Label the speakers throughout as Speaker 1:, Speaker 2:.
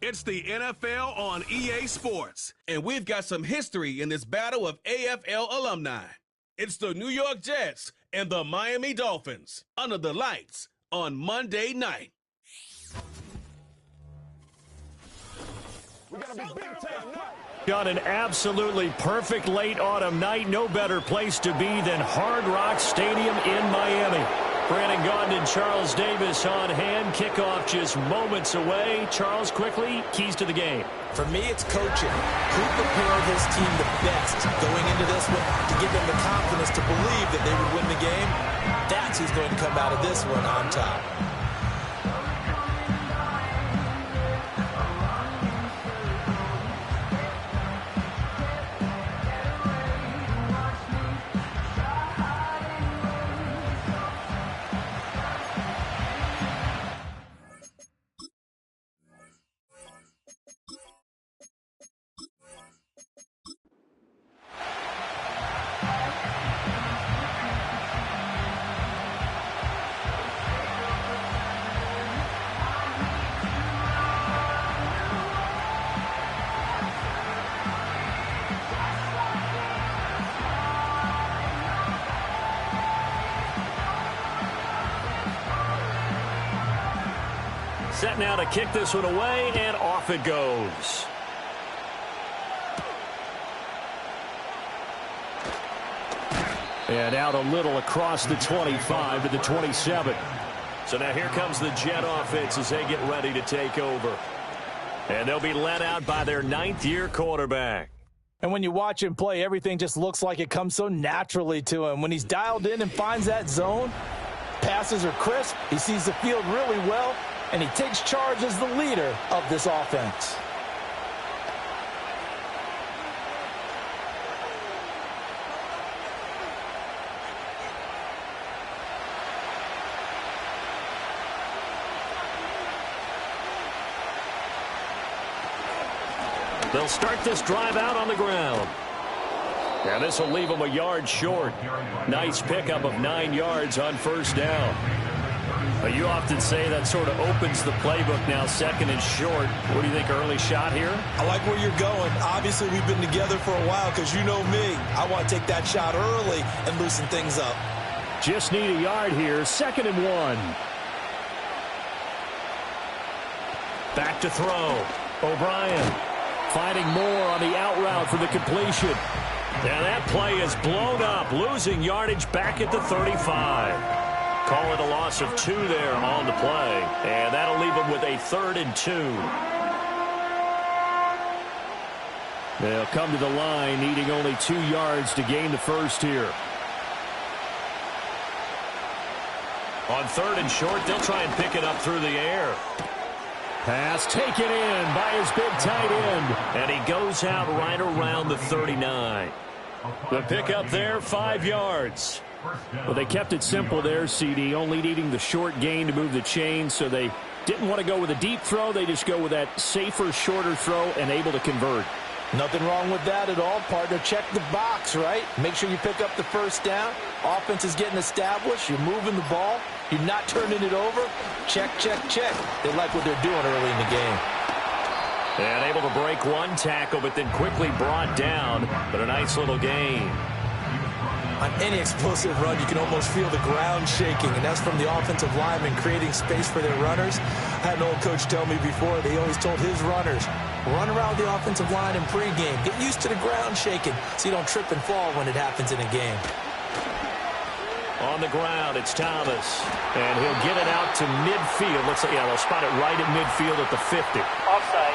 Speaker 1: It's the NFL on EA Sports, and we've got some history in this battle of AFL alumni. It's the New York Jets and the Miami Dolphins under the lights on Monday night.
Speaker 2: On an absolutely perfect late autumn night, no better place to be than Hard Rock Stadium in Miami. Brandon Gaudin and Charles Davis on hand. Kickoff just moments away. Charles, quickly, keys to the game.
Speaker 3: For me, it's coaching. Who prepared his team the best going into this one to give them the confidence to believe that they would win the game? That's who's going to come out of this one on top.
Speaker 2: Set now to kick this one away, and off it goes. And out a little across the 25 to the 27. So now here comes the Jet offense as they get ready to take over. And they'll be led out by their ninth-year quarterback.
Speaker 4: And when you watch him play, everything just looks like it comes so naturally to him. When he's dialed in and finds that zone, passes are crisp, he sees the field really well, and he takes charge as the leader of this offense.
Speaker 2: They'll start this drive out on the ground. And this will leave them a yard short. Nice pickup of 9 yards on first down. But you often say that sort of opens the playbook now, second and short. What do you think, early shot here?
Speaker 3: I like where you're going. Obviously, we've been together for a while because you know me. I want to take that shot early and loosen things up.
Speaker 2: Just need a yard here, 2nd and 1. Back to throw. O'Brien finding more on the out route for the completion. And that play is blown up, losing yardage back at the 35. Call it a loss of 2 there on the play. And that'll leave them with a 3rd and 2. They'll come to the line, needing only 2 yards to gain the first here. On 3rd and short, they'll try and pick it up through the air. Pass taken in by his big tight end. And he goes out right around the 39. The pickup there, 5 yards. Well, they kept it simple there, CD, only needing the short gain to move the chain, so they didn't want to go with a deep throw. They just go with that safer, shorter throw and able to convert.
Speaker 4: Nothing wrong with that at all, partner. Check the box, right? Make sure you pick up the first down. Offense is getting established. You're moving the ball. You're not turning it over. Check, check, check. They like what they're doing early in the game.
Speaker 2: And able to break one tackle, but then quickly brought down. But a nice little gain.
Speaker 3: On any explosive run, you can almost feel the ground shaking, and that's from the offensive linemen creating space for their runners. I had an old coach tell me before, they always told his runners, run around the offensive line in pregame. Get used to the ground shaking so you don't trip and fall when it happens in a game.
Speaker 2: On the ground, it's Thomas. And he'll get it out to midfield. Looks like, yeah, they'll spot it right at midfield at the 50.
Speaker 5: Offside,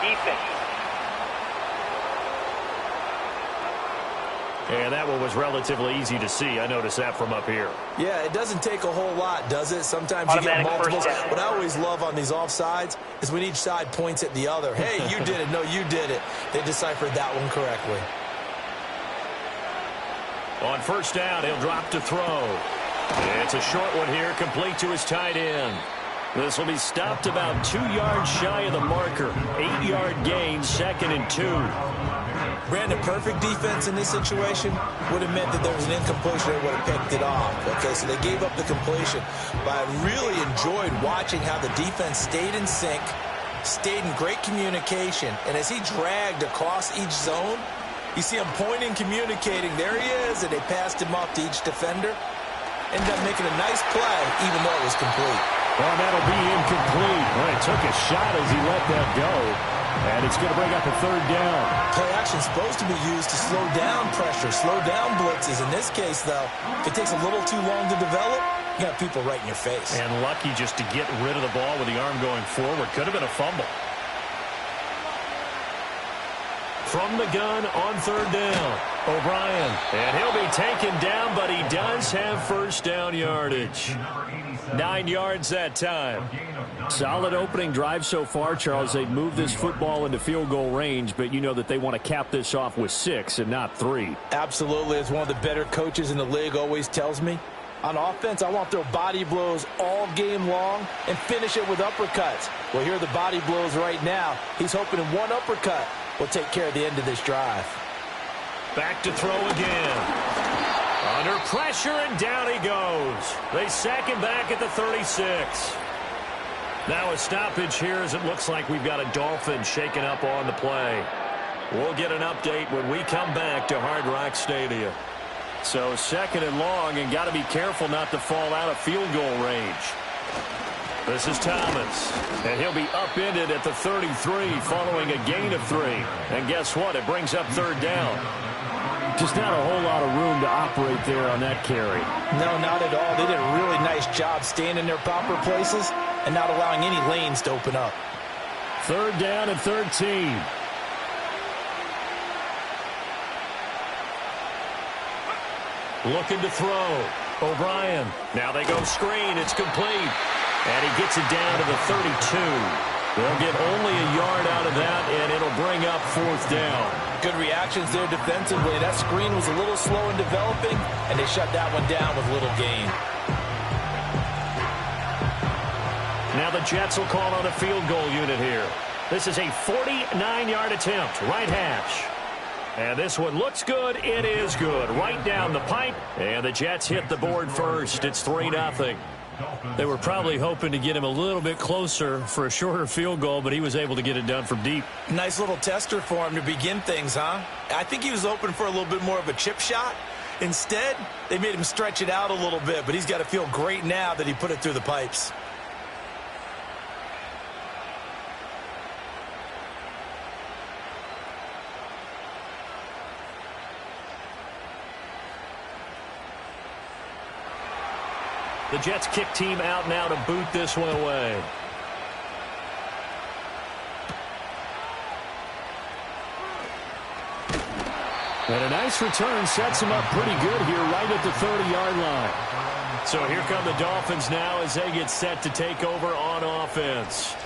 Speaker 5: defense.
Speaker 2: And that one was relatively easy to see. I noticed that from up here.
Speaker 3: Yeah, it doesn't take a whole lot, does it? Sometimes you get multiples. What I always love on these offsides is when each side points at the other. Hey, you did it. No, you did it. They deciphered that one correctly.
Speaker 2: On first down, he'll drop to throw. It's a short one here, complete to his tight end. This will be stopped about 2 yards shy of the marker. 8-yard gain, 2nd and 2.
Speaker 3: Brandon, perfect defense in this situation would have meant that there was an incompletion. They would have picked it off. Okay, so they gave up the completion. But I really enjoyed watching how the defense stayed in sync, stayed in great communication. And as he dragged across each zone, you see him pointing, communicating. There he is, and they passed him off to each defender. Ended up making a nice play, even though it was complete.
Speaker 2: Well, that'll be incomplete. Well, he took a shot as he let that go. And it's going to bring up a third down.
Speaker 3: Play action is supposed to be used to slow down pressure, slow down blitzes. In this case, though, if it takes a little too long to develop, you got people right in your face.
Speaker 2: And lucky just to get rid of the ball with the arm going forward. Could have been a fumble. From the gun on third down, O'Brien. And he'll be taken down, but he does have first down yardage. 9 yards that time. Solid opening drive so far, Charles. They've moved this football into field goal range, but you know that they want to cap this off with 6 and not 3.
Speaker 4: Absolutely. As one of the better coaches in the league always tells me, on offense, I want to throw body blows all game long and finish it with uppercuts. Well, here are the body blows right now. He's hoping in one uppercut will take care of the end of this drive.
Speaker 2: Back to throw again. Under pressure, and down he goes. They sack him back at the 36. Now a stoppage here as it looks like we've got a Dolphins shaking up on the play. We'll get an update when we come back to Hard Rock Stadium. So second and long, and got to be careful not to fall out of field goal range. This is Thomas, and he'll be upended at the 33 following a gain of 3. And guess what? It brings up third down. Just not a whole lot of room to operate there on that carry.
Speaker 4: No, not at all. They did a really nice job staying in their proper places and not allowing any lanes to open up.
Speaker 2: Third down and 13. Looking to throw. O'Brien. Now they go screen. It's complete. And he gets it down to the 32. They'll get only a yard out of that, and it'll bring up fourth down.
Speaker 4: Good reactions there defensively. That screen was a little slow in developing, and they shut that one down with little gain.
Speaker 2: Now the Jets will call on a field goal unit here. This is a 49-yard attempt, right hash. And this one looks good. It is good. Right down the pipe, and the Jets hit the board first. It's 3-0. They were probably hoping to get him a little bit closer for a shorter field goal, but he was able to get it done from deep.
Speaker 3: Nice little tester for him to begin things, huh? I think he was open for a little bit more of a chip shot. Instead, they made him stretch it out a little bit, but he's got to feel great now that he put it through the pipes.
Speaker 2: The Jets kick team out now to boot this one away. And a nice return sets him up pretty good here right at the 30-yard line. So here come the Dolphins now as they get set to take over on offense.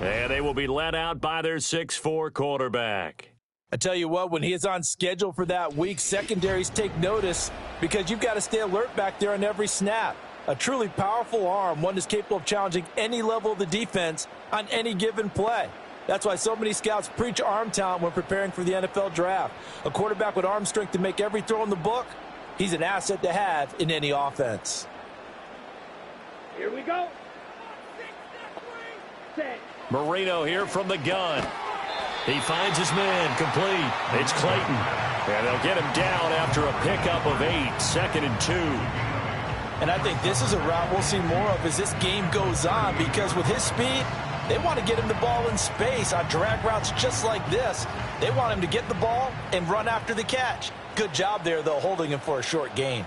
Speaker 2: And they will be led out by their 6'4" quarterback.
Speaker 4: I tell you what, when he is on schedule for that week, secondaries take notice because you've got to stay alert back there on every snap. A truly powerful arm, one that's capable of challenging any level of the defense on any given play. That's why so many scouts preach arm talent when preparing for the NFL draft. A quarterback with arm strength to make every throw in the book, he's an asset to have in any offense.
Speaker 5: Here we go.
Speaker 2: Marino here from the gun. He finds his man complete. It's Clayton. And they'll get him down after a pickup of 8, 2nd and 2.
Speaker 4: And I think this is a route we'll see more of as this game goes on because with his speed, they want to get him the ball in space on drag routes just like this. They want him to get the ball and run after the catch. Good job there, though, holding him for a short gain.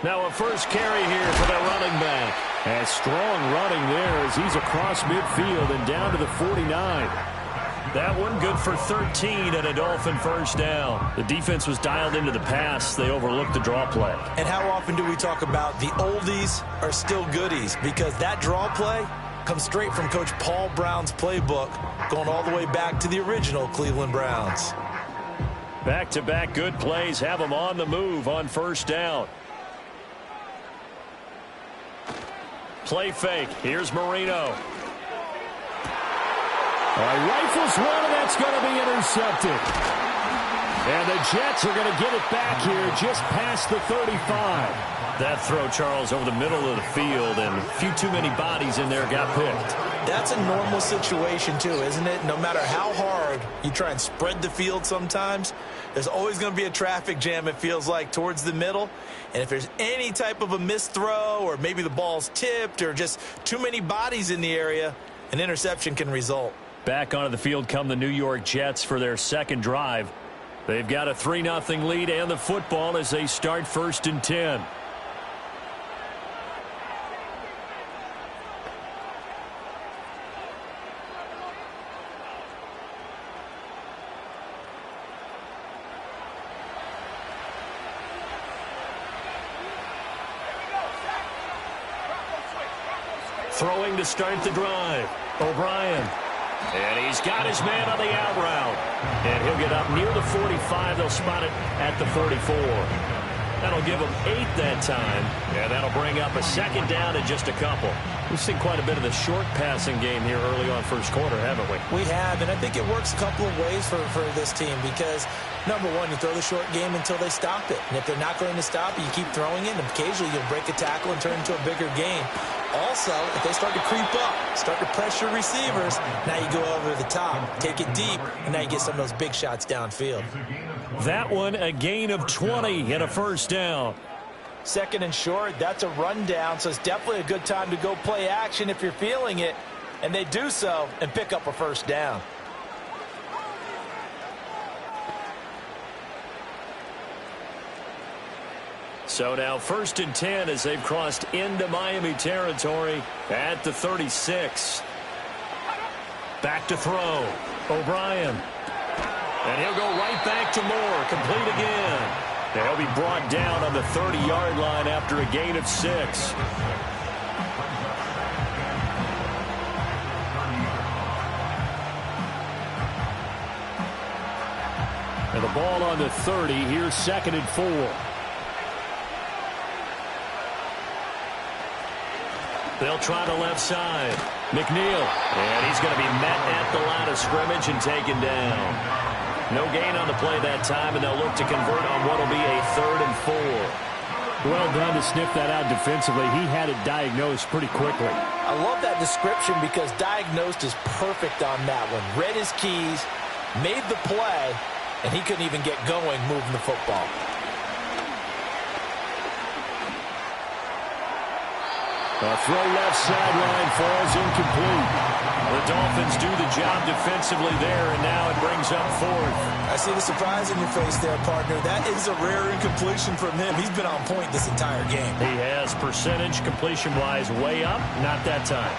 Speaker 2: Now a first carry here for the running back. And strong running there as he's across midfield and down to the 49. That one good for 13 and a Dolphin first down. The defense was dialed into the pass. They overlooked the draw play.
Speaker 3: And how often do we talk about the oldies are still goodies? Because that draw play comes straight from Coach Paul Brown's playbook, going all the way back to the original Cleveland Browns.
Speaker 2: Back-to-back good plays have them on the move on first down. Play fake. Here's Marino. Rifles one, and that's going to be intercepted. And the Jets are going to get it back here just past the 35. That throw, Charles, over the middle of the field, and a few too many bodies in there got picked.
Speaker 3: That's a normal situation, too, isn't it? No matter how hard you try and spread the field sometimes, there's always going to be a traffic jam, it feels like, towards the middle. And if there's any type of a missed throw or maybe the ball's tipped or just too many bodies in the area, an interception can result.
Speaker 2: Back onto the field come the New York Jets for their second drive. They've got a 3-0 lead and the football as they start 1st and 10. Throwing to start the drive. O'Brien. And he's got his man on the out route. And he'll get up near the 45. They'll spot it at the 44. That'll give him 8 that time. And that'll bring up a second down and just a couple. We've seen quite a bit of the short passing game here early on first quarter, haven't we?
Speaker 3: We have, and I think it works a couple of ways for this team because, number one, you throw the short game until they stop it. And if they're not going to stop it, you keep throwing it, and occasionally you'll break a tackle and turn it into a bigger game. Also, if they start to creep up, start to pressure receivers, now you go over the top, take it deep, and now you get some of those big shots downfield.
Speaker 2: That one, a gain of 20 and a first down.
Speaker 4: Second and short, that's a rundown, so it's definitely a good time to go play action if you're feeling it. And they do so and pick up a first down.
Speaker 2: So now 1st and 10 as they've crossed into Miami territory at the 36. Back to throw. O'Brien. And he'll go right back to Moore. Complete again. And he'll be brought down on the 30-yard line after a gain of 6. And the ball on the 30. Here's 2nd and 4. They'll try the left side. McNeil. And he's going to be met at the line of scrimmage and taken down. No gain on the play that time, and they'll look to convert on what will be a 3rd and 4. Well done to sniff that out defensively. He had it diagnosed pretty quickly.
Speaker 4: I love that description because diagnosed is perfect on that one. Read his keys, made the play, and he couldn't even get going moving the football.
Speaker 2: A throw left sideline falls incomplete. The Dolphins do the job defensively there, and now it brings up 4th.
Speaker 3: I see the surprise in your face there, partner. That is a rare incompletion from him. He's been on point this entire game.
Speaker 2: He has percentage completion-wise way up. Not that time.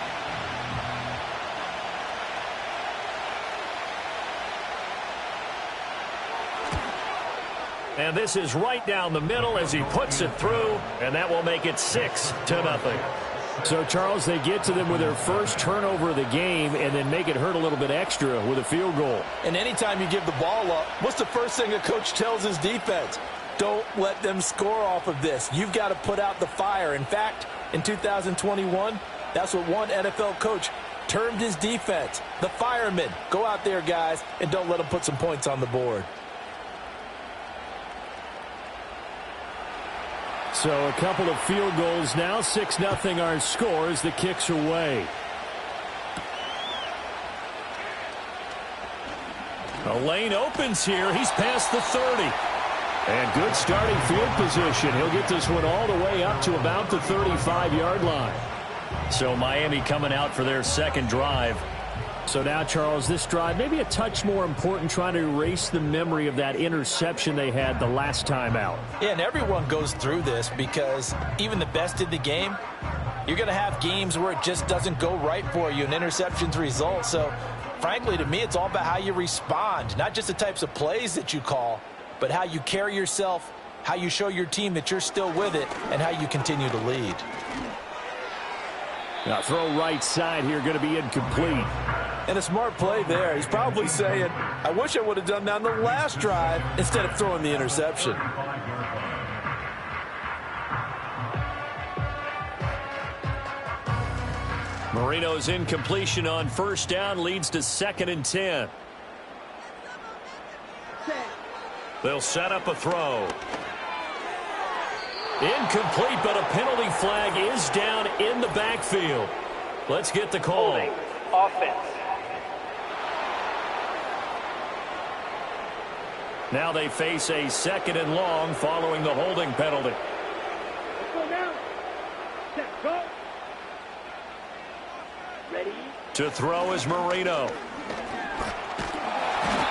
Speaker 2: And this is right down the middle as he puts it through, and that will make it 6-0. So, Charles, they get to them with their first turnover of the game and then make it hurt a little bit extra with a field goal.
Speaker 4: And anytime you give the ball up, what's the first thing a coach tells his defense? Don't let them score off of this. You've got to put out the fire. In fact, in 2021, that's what one NFL coach termed his defense. The firemen. Go out there, guys, and don't let them put some points on the board.
Speaker 2: So a couple of field goals now. 6-0 our score as the kicks away. A lane opens here. He's past the 30. And good starting field position. He'll get this one all the way up to about the 35-yard line. So Miami coming out for their second drive. So now, Charles, this drive maybe a touch more important, trying to erase the memory of that interception they had the last time out.
Speaker 4: Yeah, and everyone goes through this because even the best in the game, you're going to have games where it just doesn't go right for you, and interceptions result. So, frankly, to me, it's all about how you respond, not just the types of plays that you call, but how you carry yourself, how you show your team that you're still with it, and how you continue to lead.
Speaker 2: Now throw right side here, going to be incomplete.
Speaker 4: And a smart play there. He's probably saying, I wish I would have done that on the last drive instead of throwing the interception.
Speaker 2: Marino's incompletion on first down leads to 2nd and 10. They'll set up a throw. Incomplete, but a penalty flag is down in the backfield. Let's get the call.
Speaker 5: Holding. Offense.
Speaker 2: Now they face a 2nd and long following the holding penalty.
Speaker 5: Let's go now. Set, go. Ready.
Speaker 2: To throw is Marino.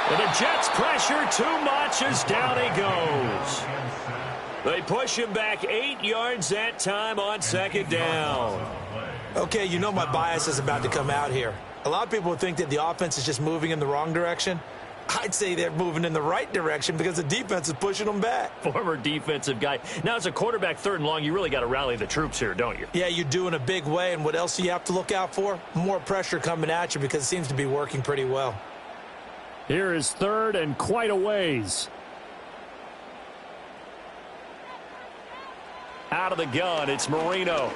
Speaker 2: And the Jets pressure too much as down he goes. They push him back 8 yards that time on 2nd down.
Speaker 3: Okay, you know my bias is about to come out here. A lot of people think that the offense is just moving in the wrong direction. I'd say they're moving in the right direction because the defense is pushing them back.
Speaker 2: Former defensive guy. Now, as a quarterback 3rd and long, you really got to rally the troops here, don't you?
Speaker 3: Yeah, you do in a big way. And what else do you have to look out for? More pressure coming at you because it seems to be working pretty well.
Speaker 2: Here is 3rd and quite a ways. Out of the gun, it's Marino.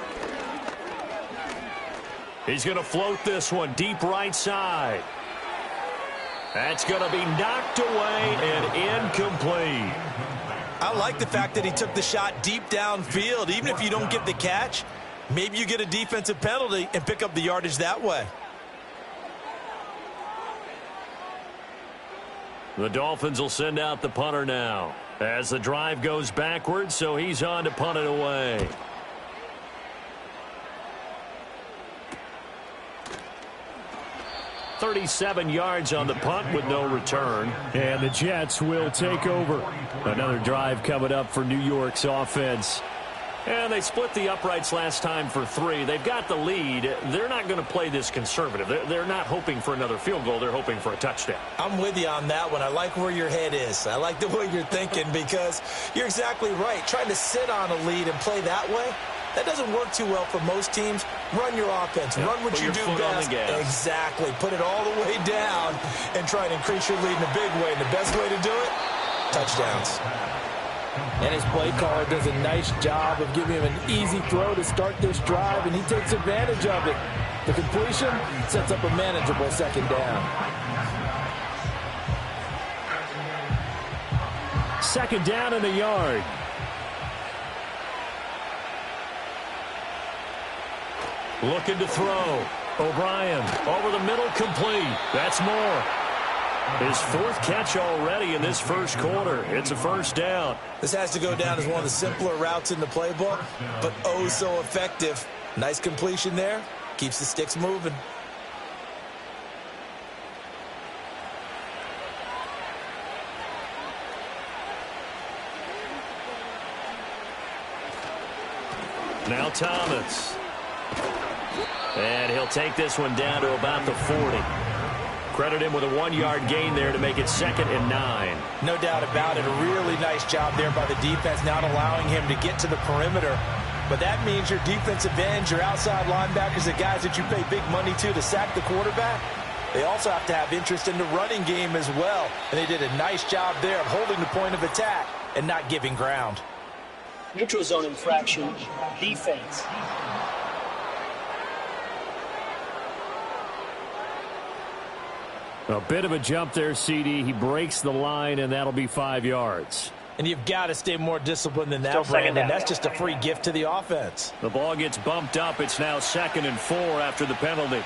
Speaker 2: He's going to float this one deep right side. That's going to be knocked away and incomplete.
Speaker 3: I like the fact that he took the shot deep downfield. Even if you don't get the catch, maybe you get a defensive penalty and pick up the yardage that way.
Speaker 2: The Dolphins will send out the punter now as the drive goes backwards, so he's on to punt it away. .37 yards on the punt with no return. And the Jets will take over. Another drive coming up for New York's offense. And they split the uprights last time for 3. They've got the lead. They're not going to play this conservative. They're not hoping for another field goal. They're hoping for a touchdown.
Speaker 3: I'm with you on that one. I like where your head is. I like the way you're thinking because you're exactly right. Trying to sit on a lead and play that way, that doesn't work too well for most teams. Run your offense.
Speaker 2: Yeah,
Speaker 3: run what you do best. Exactly. Put it all the way down and try and increase your lead in a big way. And the best way to do it, touchdowns.
Speaker 4: And his play caller does a nice job of giving him an easy throw to start this drive, and he takes advantage of it. The completion sets up a manageable 2nd down.
Speaker 2: 2nd down in the yard. Looking to throw. O'Brien over the middle, complete. That's more. His 4th catch already in this first quarter. It's a 1st down.
Speaker 3: This has to go down as one of the simpler routes in the playbook, but oh so effective. Nice completion there. Keeps the sticks moving.
Speaker 2: Now Thomas. And he'll take this one down to about the 40. Credit him with a 1-yard gain there to make it 2nd and 9.
Speaker 3: No doubt about it. A really nice job there by the defense, not allowing him to get to the perimeter. But that means your defensive ends, your outside linebackers, the guys that you pay big money to sack the quarterback, they also have to have interest in the running game as well. And they did a nice job there of holding the point of attack and not giving ground.
Speaker 6: Neutral zone infraction, defense.
Speaker 2: A bit of a jump there, CD. He breaks the line, and that'll be 5 yards.
Speaker 3: And you've got to stay more disciplined than that, Brandon. That's just a free gift to the offense.
Speaker 2: The ball gets bumped up. It's now 2nd and 4 after the penalty.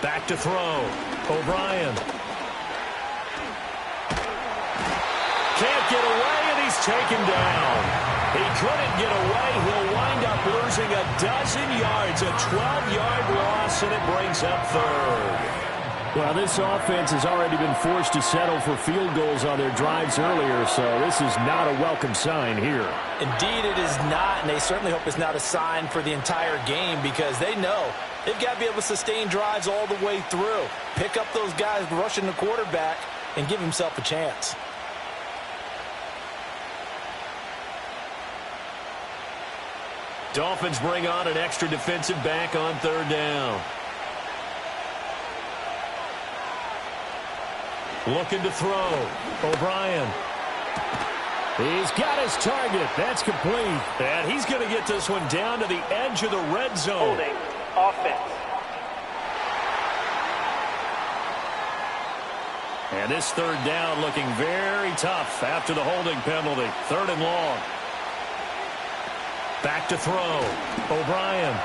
Speaker 2: Back to throw. O'Brien. Can't get away, and he's taken down. He couldn't get away. He'll wind up losing a dozen yards, a 12-yard loss, and it brings up 3rd. Well, this offense has already been forced to settle for field goals on their drives earlier, so this is not a welcome sign here.
Speaker 3: Indeed, it is not, and they certainly hope it's not a sign for the entire game because they know they've got to be able to sustain drives all the way through, pick up those guys rushing the quarterback, and give himself a chance.
Speaker 2: Dolphins bring on an extra defensive back on 3rd down. Looking to throw. O'Brien. He's got his target. That's complete. And he's going to get this one down to the edge of the red zone.
Speaker 6: Holding offense.
Speaker 2: And this third down looking very tough after the holding penalty. 3rd and long. Back to throw. O'Brien.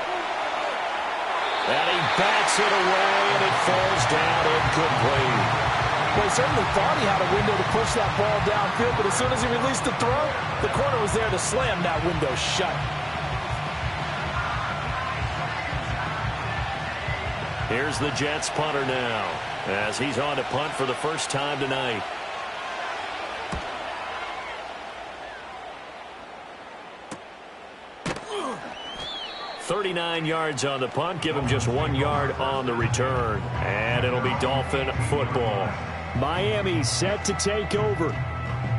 Speaker 2: And he backs it away, and it falls down incomplete.
Speaker 4: Well, he certainly thought he had a window to push that ball downfield, but as soon as he released the throw, the corner was there to slam that window shut.
Speaker 2: Here's the Jets punter now, as he's on to punt for the first time tonight. "39 yards on the punt, give him just 1 yard on the return. And it'll be Dolphin football. Miami set to take over.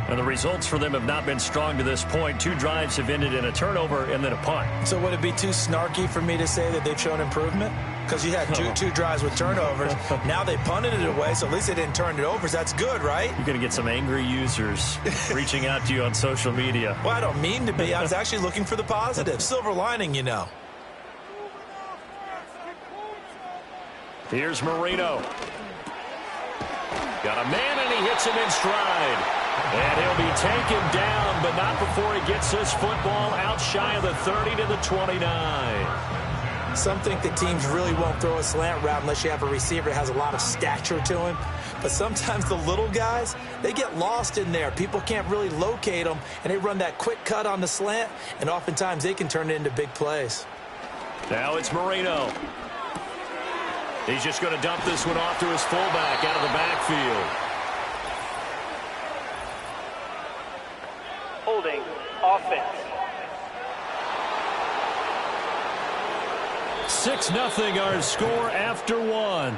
Speaker 2: And the results for them have not been strong to this point. 2 drives have ended in a turnover and then a punt.
Speaker 3: So would it be too snarky for me to say that they've shown improvement? Because you had two drives with turnovers. Now they punted it away, so at least they didn't turn it over. So that's good, right?
Speaker 2: You're going to get some angry users reaching out to you on social media.
Speaker 3: Well, I don't mean to be. I was actually looking for the positive. Silver lining, you know.
Speaker 2: Here's Marino. Got a man, and he hits him in stride. And he'll be taken down, but not before he gets this football out shy of the 30 to the 29.
Speaker 3: Some think that teams really won't throw a slant route unless you have a receiver that has a lot of stature to him. But sometimes the little guys, they get lost in there. People can't really locate them, and they run that quick cut on the slant, and oftentimes they can turn it into big plays.
Speaker 2: Now it's Marino. He's just going to dump this one off to his fullback out of the backfield.
Speaker 6: Holding offense.
Speaker 2: 6-0 our score after 1.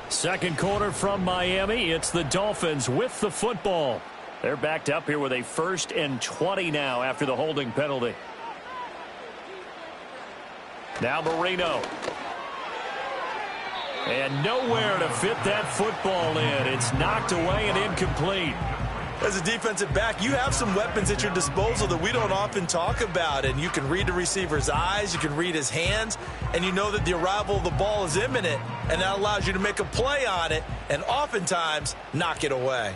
Speaker 2: Second quarter from Miami. It's the Dolphins with the football. They're backed up here with a 1st and 20 now after the holding penalty. Now Marino. And nowhere to fit that football in. It's knocked away and incomplete.
Speaker 3: As a defensive back, you have some weapons at your disposal that we don't often talk about. And you can read the receiver's eyes, you can read his hands, and you know that the arrival of the ball is imminent, and that allows you to make a play on it and oftentimes knock it away.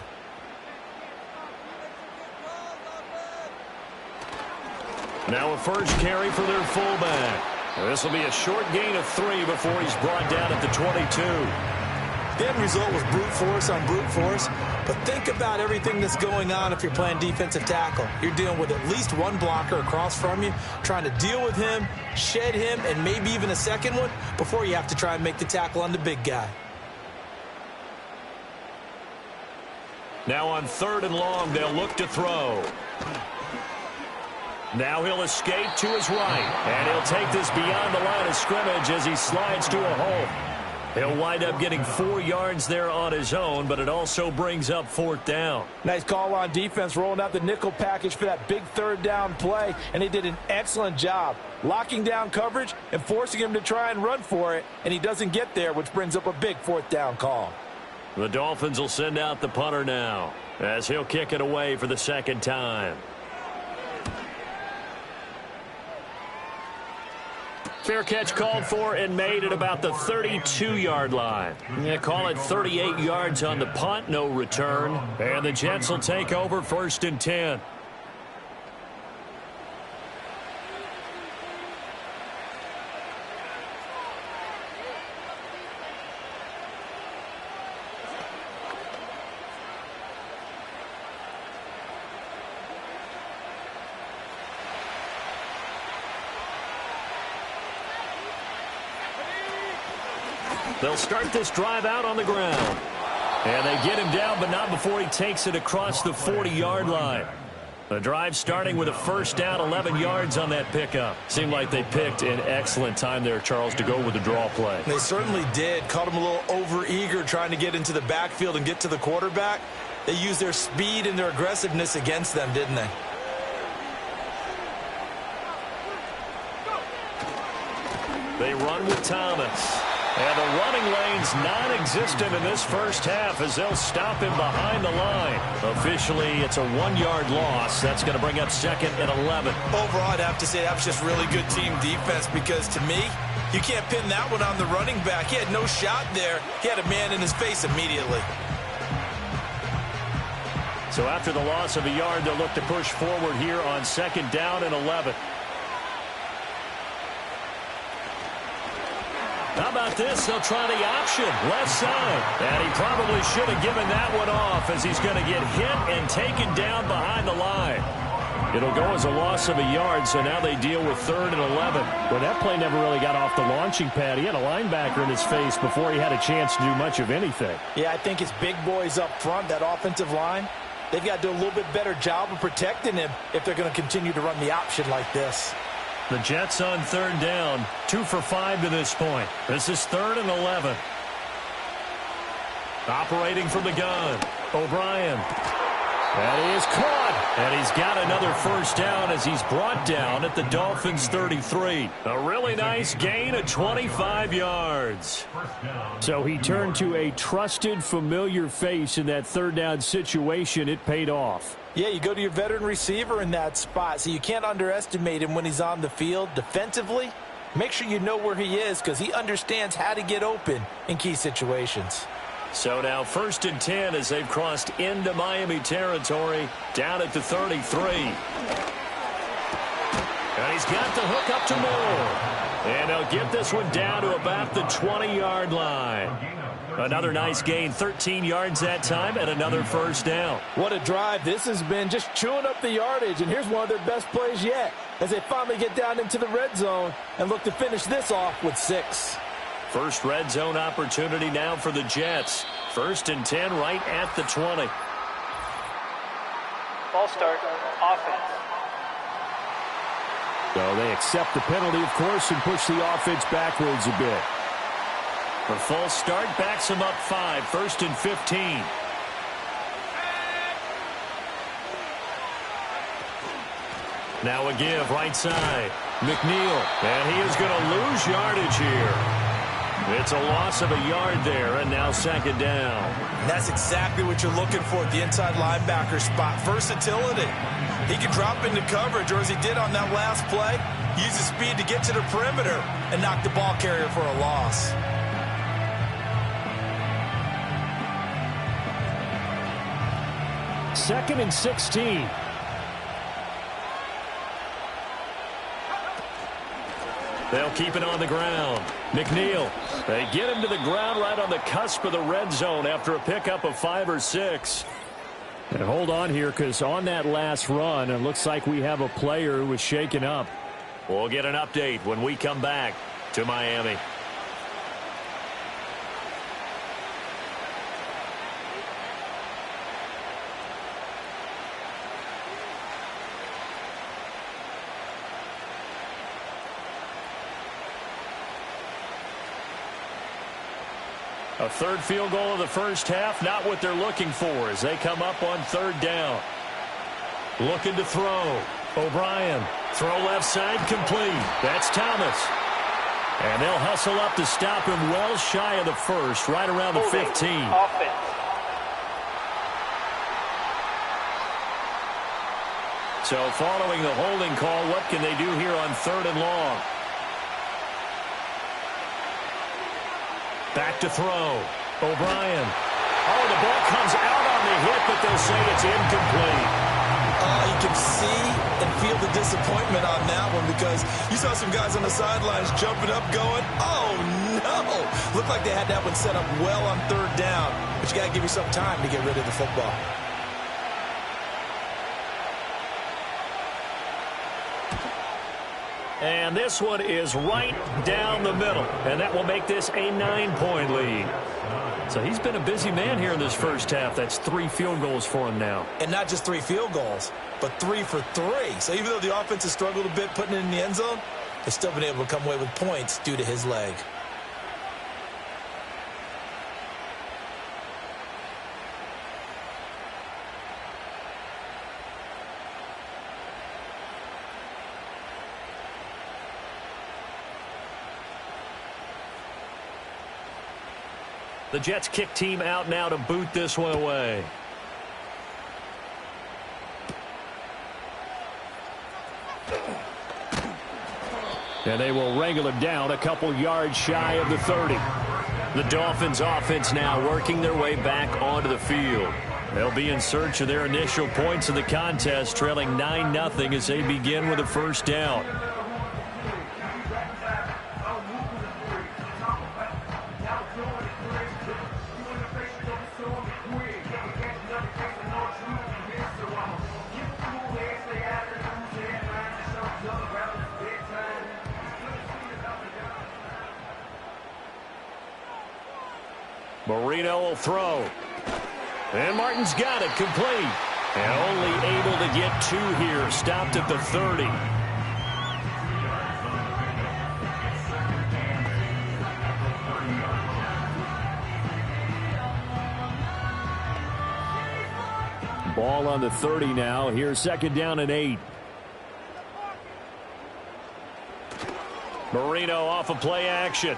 Speaker 2: Now a first carry for their fullback. This will be a short gain of 3 before he's brought down at the 22.
Speaker 3: The end result was brute force on brute force, but think about everything that's going on if you're playing defensive tackle. You're dealing with at least one blocker across from you, trying to deal with him, shed him, and maybe even a second one before you have to try and make the tackle on the big guy.
Speaker 2: Now on 3rd and long, they'll look to throw. Now he'll escape to his right, and he'll take this beyond the line of scrimmage as he slides to a hole. He'll wind up getting 4 yards there on his own, but it also brings up 4th down.
Speaker 4: Nice call on defense, rolling out the nickel package for that big 3rd down play, and they did an excellent job locking down coverage and forcing him to try and run for it, and he doesn't get there, which brings up a big 4th down call.
Speaker 2: The Dolphins will send out the punter now as he'll kick it away for the 2nd time. Fair catch called for and made at about the 32-yard line. Call it 38 yards on the punt, no return. And the Jets will take over 1st and 10. They'll start this drive out on the ground. And they get him down, but not before he takes it across the 40-yard line. The drive starting with a 1st down, 11 yards on that pickup. Seemed like they picked an excellent time there, Charles, to go with the draw play.
Speaker 3: They certainly did. Caught him a little over-eager trying to get into the backfield and get to the quarterback. They used their speed and their aggressiveness against them, didn't they?
Speaker 2: They run with Thomas. And the running lane's non-existent in this first half as they'll stop him behind the line. Officially, it's a 1-yard loss. That's going to bring up 2nd and 11.
Speaker 3: Overall, I'd have to say that was just really good team defense because, to me, you can't pin that one on the running back. He had no shot there. He had a man in his face immediately.
Speaker 2: So after the loss of a yard, they'll look to push forward here on 2nd down and 11. How about this? They'll try the option, left side. And he probably should have given that one off as he's going to get hit and taken down behind the line. It'll go as a loss of a yard, so now they deal with 3rd and 11.
Speaker 7: Well, that play never really got off the launching pad. He had a linebacker in his face before he had a chance to do much of anything.
Speaker 4: Yeah, I think it's big boys up front, that offensive line. They've got to do a little bit better job of protecting him if they're going to continue to run the option like this.
Speaker 2: The Jets on 3rd down, 2 for 5 to this point. This is 3rd and 11. Operating from the gun, O'Brien. And he is caught. And he's got another first down as he's brought down at the Dolphins' 33. A really nice gain of 25 yards.
Speaker 7: So he turned to a trusted, familiar face in that 3rd down situation. It paid off.
Speaker 4: Yeah, you go to your veteran receiver in that spot, so you can't underestimate him when he's on the field. Defensively, make sure you know where he is because he understands how to get open in key situations.
Speaker 2: So now 1st and 10 as they've crossed into Miami territory down at the 33. And he's got the hook up to Moore. And they'll get this one down to about the 20-yard line. Another nice gain, 13 yards that time, and another first down.
Speaker 4: What a drive this has been, just chewing up the yardage, and here's one of their best plays yet as they finally get down into the red zone and look to finish this off with 6.
Speaker 2: First red zone opportunity now for the Jets. 1st and 10 right at the 20.
Speaker 6: Ball start, offense.
Speaker 7: So they accept the penalty, of course, and push the offense backwards a bit.
Speaker 2: The false start backs him up 5, 1st and 15. Now a give, right side. McNeil, and he is going to lose yardage here. It's a loss of a yard there, and now 2nd down.
Speaker 3: And that's exactly what you're looking for at the inside linebacker spot. Versatility. He can drop into coverage, or as he did on that last play, use his speed to get to the perimeter and knock the ball carrier for a loss.
Speaker 7: Second and 16.
Speaker 2: They'll keep it on the ground. McNeil, they get him to the ground right on the cusp of the red zone after a pickup of 5 or 6.
Speaker 7: And hold on here because on that last run, it looks like we have a player who was shaken up.
Speaker 2: We'll get an update when we come back to Miami. A 3rd field goal of the first half, not what they're looking for as they come up on 3rd down. Looking to throw. O'Brien, throw left side, complete. That's Thomas. And they'll hustle up to stop him well shy of the 1st, right around the 15.
Speaker 6: Offense.
Speaker 2: So following the holding call, what can they do here on 3rd and long? Back to throw. O'Brien. Oh, the ball comes out on the hit, but they'll say it's incomplete.
Speaker 3: You can see and feel the disappointment on that one because you saw some guys on the sidelines jumping up going, oh, no. Looked like they had that one set up well on 3rd down, but you got to give yourself time to get rid of the football.
Speaker 2: And this one is right down the middle. And that will make this a 9-point lead. So he's been a busy man here in this first half. That's 3 field goals for him now.
Speaker 3: And not just 3 field goals, but 3 for 3. So even though the offense has struggled a bit putting it in the end zone, they've still been able to come away with points due to his leg.
Speaker 2: The Jets kick team out now to boot this one away.
Speaker 7: And they will wrangle him down a couple yards shy of the 30.
Speaker 2: The Dolphins offense now working their way back onto the field. They'll be in search of their initial points in the contest, trailing 9-0 as they begin with a first down. Marino will throw. And Martin's got it complete. And only able to get 2 here. Stopped at the 30.
Speaker 7: Ball on the 30 now. Here's 2nd down and 8.
Speaker 2: Marino off of play action.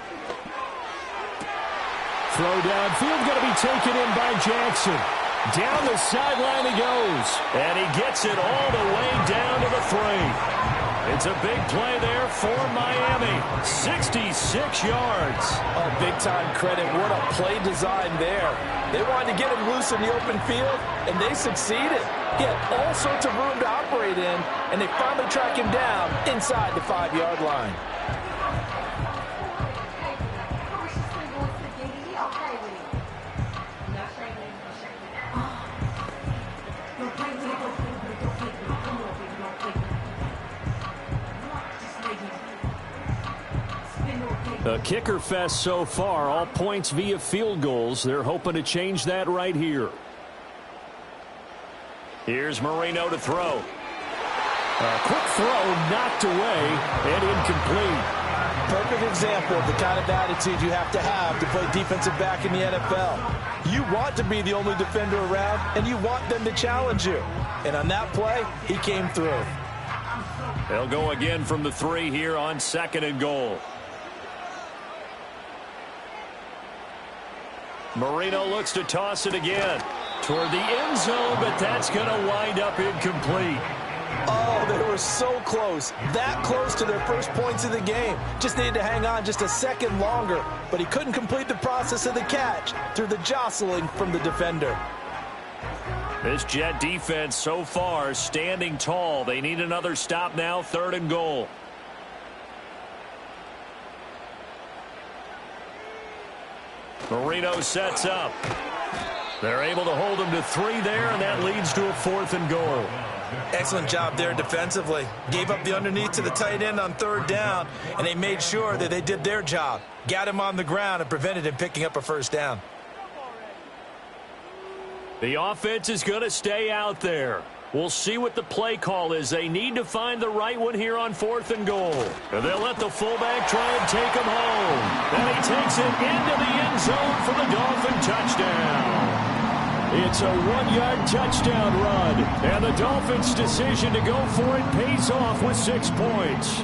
Speaker 7: Throw downfield going to be taken in by Jackson. Down the sideline he goes.
Speaker 2: And he gets it all the way down to the 3. It's a big play there for Miami. 66 yards.
Speaker 4: Oh, big-time credit. What a play design there. They wanted to get him loose in the open field, and they succeeded. He had all sorts of room to operate in, and they finally track him down inside the 5-yard line.
Speaker 7: A kicker fest so far, all points via field goals. They're hoping to change that right here.
Speaker 2: Here's Marino to throw.
Speaker 7: A quick throw knocked away and incomplete.
Speaker 4: Perfect example of the kind of attitude you have to play defensive back in the NFL. You want to be the only defender around, and you want them to challenge you. And on that play, he came through.
Speaker 2: They'll go again from the 3 here on 2nd and goal. Marino looks to toss it again toward the end zone, but that's going to wind up incomplete.
Speaker 4: Oh, they were so close. That close to their first points of the game. Just needed to hang on just a second longer, but he couldn't complete the process of the catch through the jostling from the defender.
Speaker 2: This Jet defense so far standing tall. They need another stop now, 3rd and goal. Marino sets up. They're able to hold him to 3 there, and that leads to a 4th and goal.
Speaker 4: Excellent job there defensively. Gave up the underneath to the tight end on 3rd down, and they made sure that they did their job. Got him on the ground and prevented him picking up a first down.
Speaker 2: The offense is going to stay out there. We'll see what the play call is. They need to find the right one here on 4th and goal. And they'll let the fullback try and take him home. And he takes it into the end zone for the Dolphin touchdown.
Speaker 7: It's a 1-yard touchdown run. And the Dolphins' decision to go for it pays off with 6 points.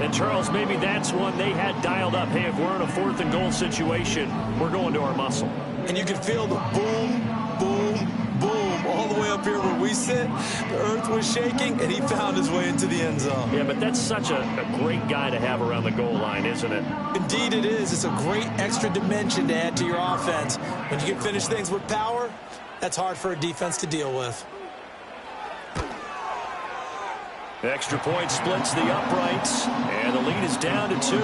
Speaker 2: And, Charles, maybe that's one they had dialed up. Hey, if we're in a 4th and goal situation, we're going to our muscle.
Speaker 4: And you can feel the boom, boom, boom all the way up here where we sit. The earth was shaking, and he found his way into the end zone.
Speaker 2: Yeah, but that's such a great guy to have around the goal line, isn't it?
Speaker 4: Indeed it is. It's a great extra dimension to add to your offense. When you can finish things with power, that's hard for a defense to deal with.
Speaker 2: Extra point splits the uprights, and the lead is down to 2.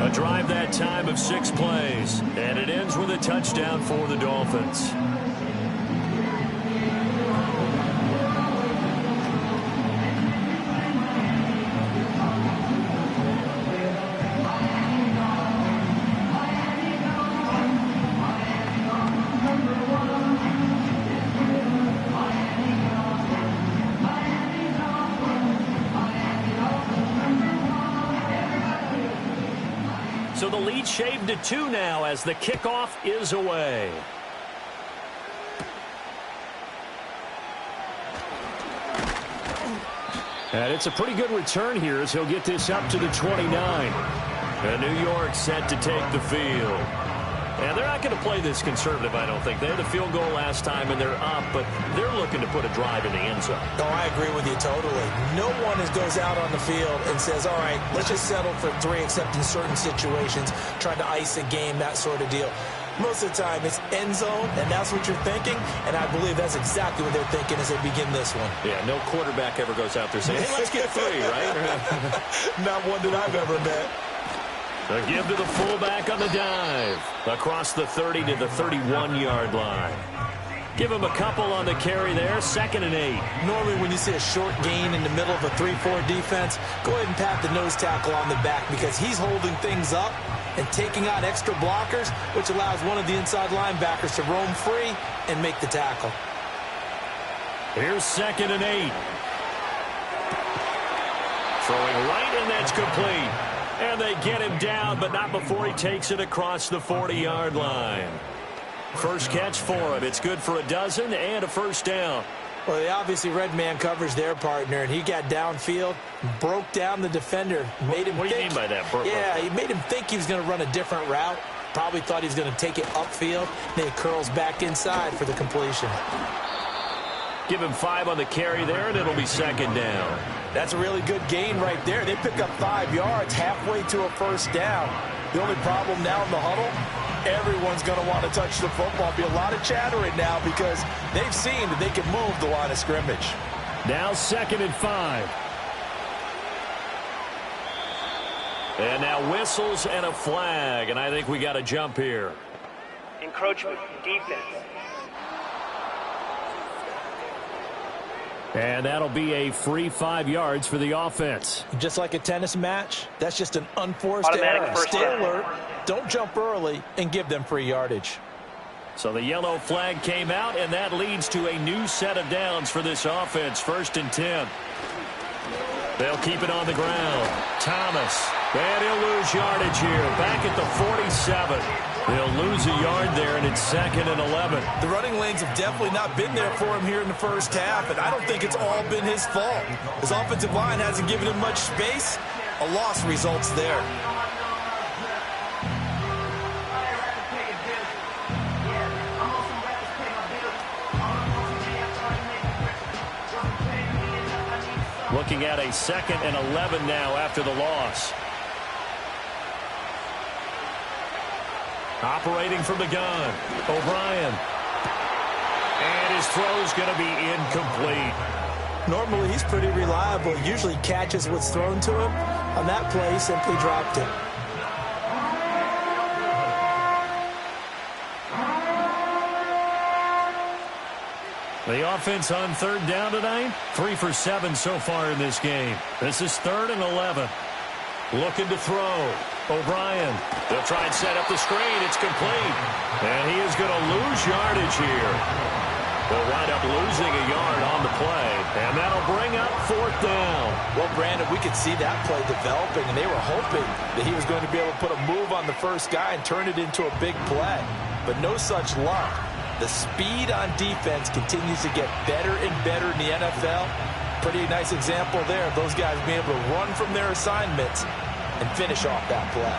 Speaker 2: A drive that time of 6 plays, and it ends with a touchdown for the Dolphins. So the lead shaved to 2 now as the kickoff is away.
Speaker 7: And it's a pretty good return here as he'll get this up to the 29.
Speaker 2: And New York set to take the field. And they're not going to play this conservative, I don't think. They had a field goal last time, and they're up, but they're looking to put a drive in the end zone.
Speaker 3: No, I agree with you totally. No one goes out on the field and says, all right, let's just settle for 3, except in certain situations, trying to ice a game, that sort of deal. Most of the time, it's end zone, and that's what you're thinking, and I believe that's exactly what they're thinking as they begin this one.
Speaker 2: Yeah, no quarterback ever goes out there saying, hey, let's get 3, right?
Speaker 3: Not one that I've ever met.
Speaker 2: A give to the fullback on the dive. Across the 30 to the 31-yard line. Give him a couple on the carry there. 2nd and 8.
Speaker 3: Normally when you see a short gain in the middle of a 3-4 defense, go ahead and pat the nose tackle on the back because he's holding things up and taking on extra blockers, which allows one of the inside linebackers to roam free and make the tackle.
Speaker 2: Here's 2nd and 8. Throwing right, and that's complete. And they get him down, but not before he takes it across the 40-yard line. First catch for him. It's good for a dozen and a first down.
Speaker 3: Well, they obviously red man covers their partner, and he got downfield, broke down the defender, made him
Speaker 2: What do you mean by that?
Speaker 3: Yeah, he made him think he was going to run a different route. Probably thought he was going to take it upfield. Then he curls back inside for the completion.
Speaker 2: Give him 5 on the carry there, and it'll be 2nd down.
Speaker 3: That's a really good gain right there. They pick up 5 yards halfway to a first down. The only problem now in the huddle, everyone's going to want to touch the football. Be a lot of chattering now because they've seen that they can move the line of scrimmage.
Speaker 7: Now 2nd and 5.
Speaker 2: And now whistles and a flag, and I think we got a jump here.
Speaker 6: Encroachment, defense.
Speaker 7: And that'll be a free 5 yards for the offense.
Speaker 3: Just like a tennis match, that's just an unforced
Speaker 6: Automatic
Speaker 3: error.
Speaker 6: first
Speaker 3: Stay
Speaker 6: down.
Speaker 3: alert, don't jump early, and give them free yardage.
Speaker 2: So the yellow flag came out, and that leads to a new set of downs for this offense. 1st and 10. They'll keep it on the ground. Thomas. And he'll lose yardage here. Back at the 47. They'll lose a yard there, and it's 2nd and 11.
Speaker 3: The running lanes have definitely not been there for him here in the first half, and I don't think it's all been his fault. His offensive line hasn't given him much space. A loss results there.
Speaker 2: Looking at a 2nd and 11 now after the loss. Operating from the gun, O'Brien. And his throw's going to be incomplete.
Speaker 3: Normally, he's pretty reliable. Usually catches what's thrown to him. On that play, simply dropped it.
Speaker 2: The offense on 3rd down tonight, 3 for 7 so far in this game. This is 3rd and 11. Looking to throw. O'Brien. They'll try and set up the screen. It's complete. And he is going to lose yardage here. They'll wind up losing a yard on the play. And that'll bring up 4th down.
Speaker 3: Well, Brandon, we could see that play developing, and they were hoping that he was going to be able to put a move on the first guy and turn it into a big play. But no such luck. The speed on defense continues to get better and better in the NFL. Pretty nice example there of those guys being able to run from their assignments and finish off that play.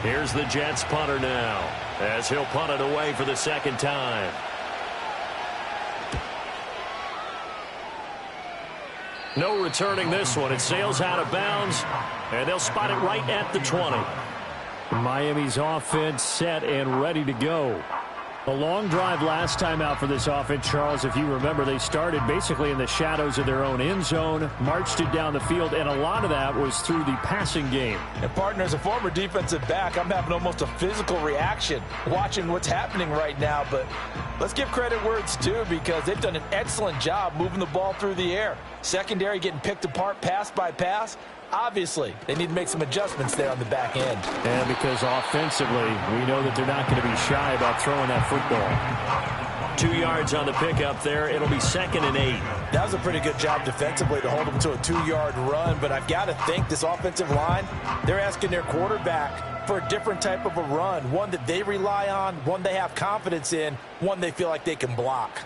Speaker 2: Here's the Jets punter now as he'll punt it away for the 2nd time. No returning this one. It sails out of bounds, and they'll spot it right at the 20.
Speaker 7: Miami's offense set and ready to go. A long drive last time out for this offense, Charles. If you remember, they started basically in the shadows of their own end zone, marched it down the field, and a lot of that was through the passing game.
Speaker 3: And, partner, as a former defensive back, I'm having almost a physical reaction watching what's happening right now. But let's give credit where it's due because they've done an excellent job moving the ball through the air. Secondary getting picked apart pass by pass. Obviously, they need to make some adjustments there on the back end.
Speaker 7: And because offensively, we know that they're not going to be shy about throwing that football.
Speaker 2: 2 yards on the pickup there. It'll be 2nd and 8.
Speaker 3: That was a pretty good job defensively to hold them to a 2-yard run, but I've got to think this offensive line, they're asking their quarterback for a different type of a run, one that they rely on, one they have confidence in, one they feel like they can block.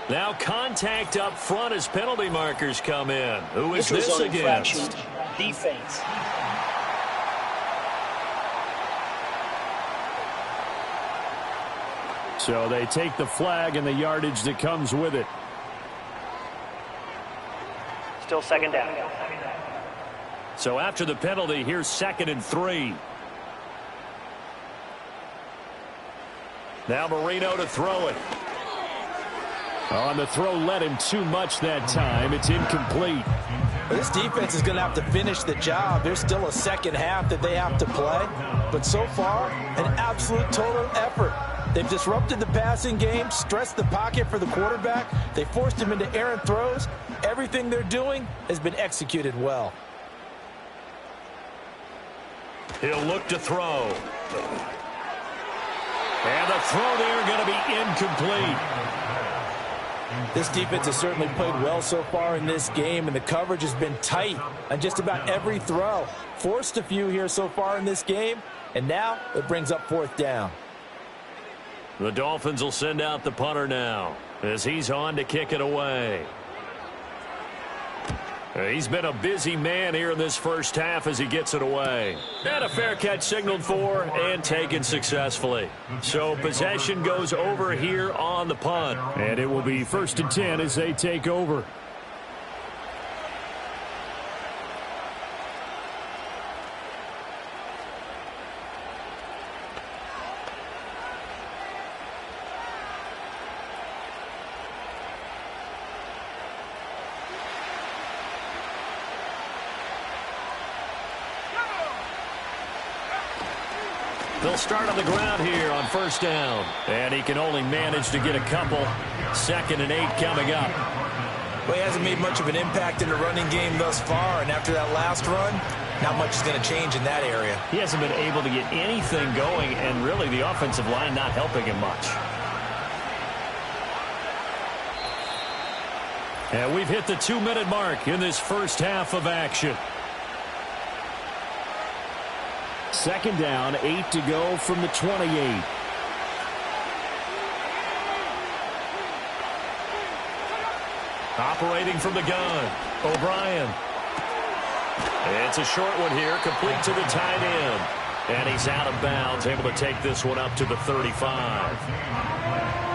Speaker 2: Now contact up front as penalty markers come in. Who is
Speaker 6: this
Speaker 2: this
Speaker 6: infraction.
Speaker 2: against?
Speaker 6: Defense.
Speaker 7: So they take the flag and the yardage that comes with it.
Speaker 6: Still second down.
Speaker 2: So after the penalty, here's 2nd and 3. Now Marino to throw it.
Speaker 7: On the throw, led him too much that time. It's incomplete.
Speaker 4: This defense is going to have to finish the job. There's still a second half that they have to play. But so far, an absolute total effort. They've disrupted the passing game, stressed the pocket for the quarterback. They forced him into errant throws. Everything they're doing has been executed well.
Speaker 2: He'll look to throw. And the throw there going to be incomplete.
Speaker 4: This defense has certainly played well so far in this game, and the coverage has been tight on just about every throw. Forced a few here so far in this game, and now it brings up 4th down.
Speaker 2: The Dolphins will send out the punter now as he's on to kick it away. He's been a busy man here in this first half as he gets it away. And a fair catch signaled for and taken successfully. So possession goes over here on the punt.
Speaker 7: And it will be 1st and 10 as they take over.
Speaker 2: They'll start on the ground here on 1st down. And he can only manage to get a couple. 2nd and 8 coming up.
Speaker 3: Well, he hasn't made much of an impact in the running game thus far, and after that last run, not much is going to change in that area.
Speaker 2: He hasn't been able to get anything going, and really the offensive line not helping him much.
Speaker 7: And we've hit the 2-minute mark in this first half of action. 2nd down, 8 to go from the 28.
Speaker 2: Operating from the gun, O'Brien. It's a short one here, complete to the tight end. And he's out of bounds, able to take this one up to the 35.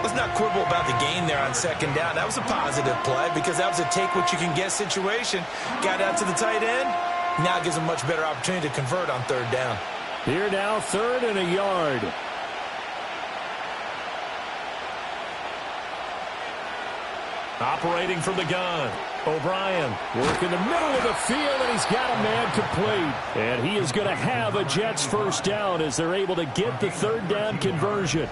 Speaker 3: Let's not quibble about the gain there on 2nd down. That was a positive play because that was a take-what-you-can-get situation. Got out to the tight end. Now gives him a much better opportunity to convert on 3rd down.
Speaker 7: Here now, 3rd and a yard.
Speaker 2: Operating from the gun, O'Brien.
Speaker 7: Work in the middle of the field, and he's got a man complete. And he is going to have a Jets 1st down as they're able to get the 3rd down conversion.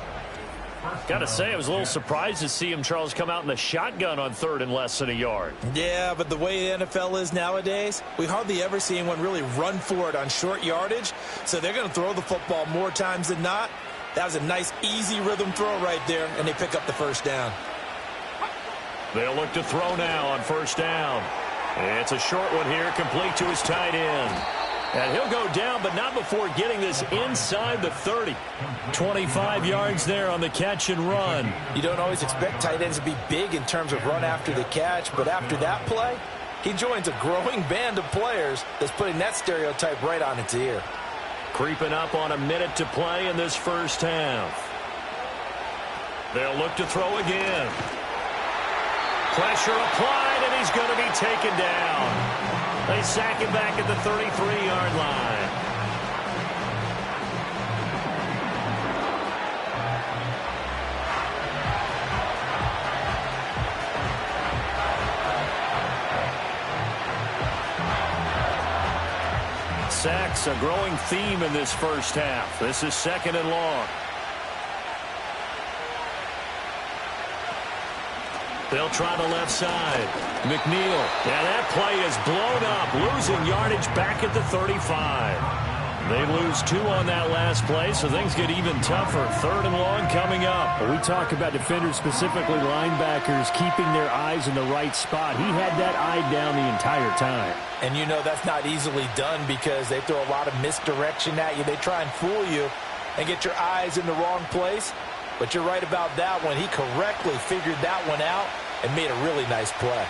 Speaker 2: Got to say, I was a little surprised to see him, Charles, come out in the shotgun on 3rd and less than a yard.
Speaker 3: Yeah, but the way the NFL is nowadays, we hardly ever see anyone really run for it on short yardage. So they're going to throw the football more times than not. That was a nice, easy rhythm throw right there, and they pick up the 1st down.
Speaker 2: They'll look to throw now on 1st down. It's a short one here, complete to his tight end. And he'll go down, but not before getting this inside the 30.
Speaker 7: 25 yards there on the catch and run.
Speaker 4: You don't always expect tight ends to be big in terms of run after the catch, but after that play, he joins a growing band of players that's putting that stereotype right on its ear.
Speaker 2: Creeping up on a minute to play in this first half. They'll look to throw again. Pressure applied, and he's going to be taken down. They sack him back at the 33-yard line. Sacks, a growing theme in this first half. This is 2nd and long. They'll try the left side. McNeil. Yeah, that play is blown up, losing yardage back at the 35. They lose 2 on that last play, so things get even tougher. 3rd and long coming up.
Speaker 7: We talk about defenders, specifically linebackers, keeping their eyes in the right spot. He had that eye down the entire time.
Speaker 4: And you know that's not easily done because they throw a lot of misdirection at you. They try and fool you and get your eyes in the wrong place. But you're right about that one. He correctly figured that one out
Speaker 3: and made a really nice play.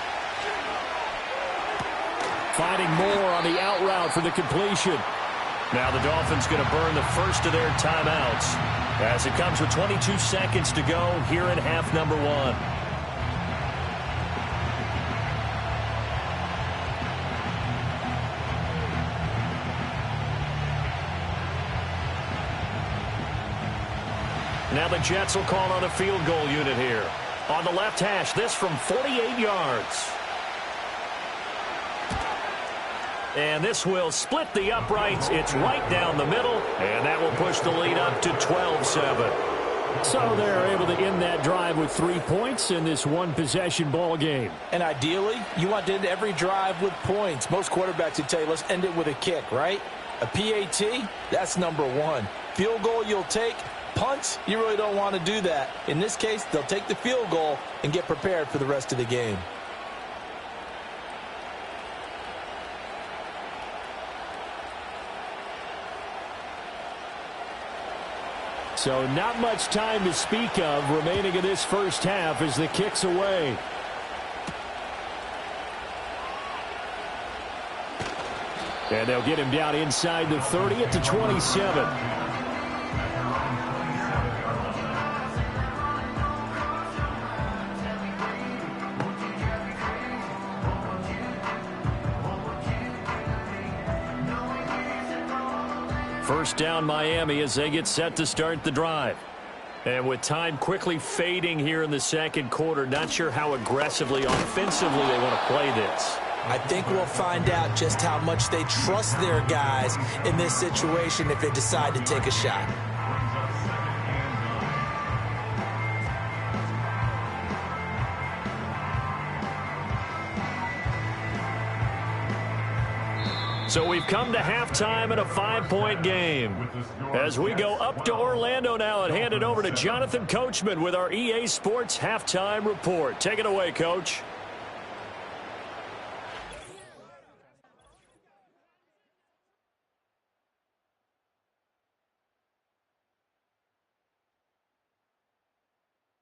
Speaker 7: Finding more on the out route for the completion.
Speaker 2: Now the Dolphins going to burn the first of their timeouts as it comes with 22 seconds to go here in half number 1. Now the Jets will call on a field goal unit here. On the left hash, this from 48 yards. And this will split the uprights. It's right down the middle, and that will push the lead up to 12-7.
Speaker 7: So they're able to end that drive with 3 points in this one-possession ball game.
Speaker 3: And ideally, you want to end every drive with points. Most quarterbacks would tell you, let's end it with a kick, right? A PAT, that's number 1. Field goal you'll take. Punts, you really don't want to do that. In this case, they'll take the field goal and get prepared for the rest of the game.
Speaker 7: So not much time to speak of remaining in this first half as the kick's away. And they'll get him down inside the 30 at the 27. First down Miami as they get set to start the drive. And with time quickly fading here in the second quarter, not sure how aggressively, offensively they want to play this.
Speaker 3: I think we'll find out just how much they trust their guys in this situation if they decide to take a shot.
Speaker 2: So we've come to halftime in a 5-point game. As we go up to Orlando now and hand it over to Jonathan Coachman with our EA Sports Halftime Report. Take it away, Coach.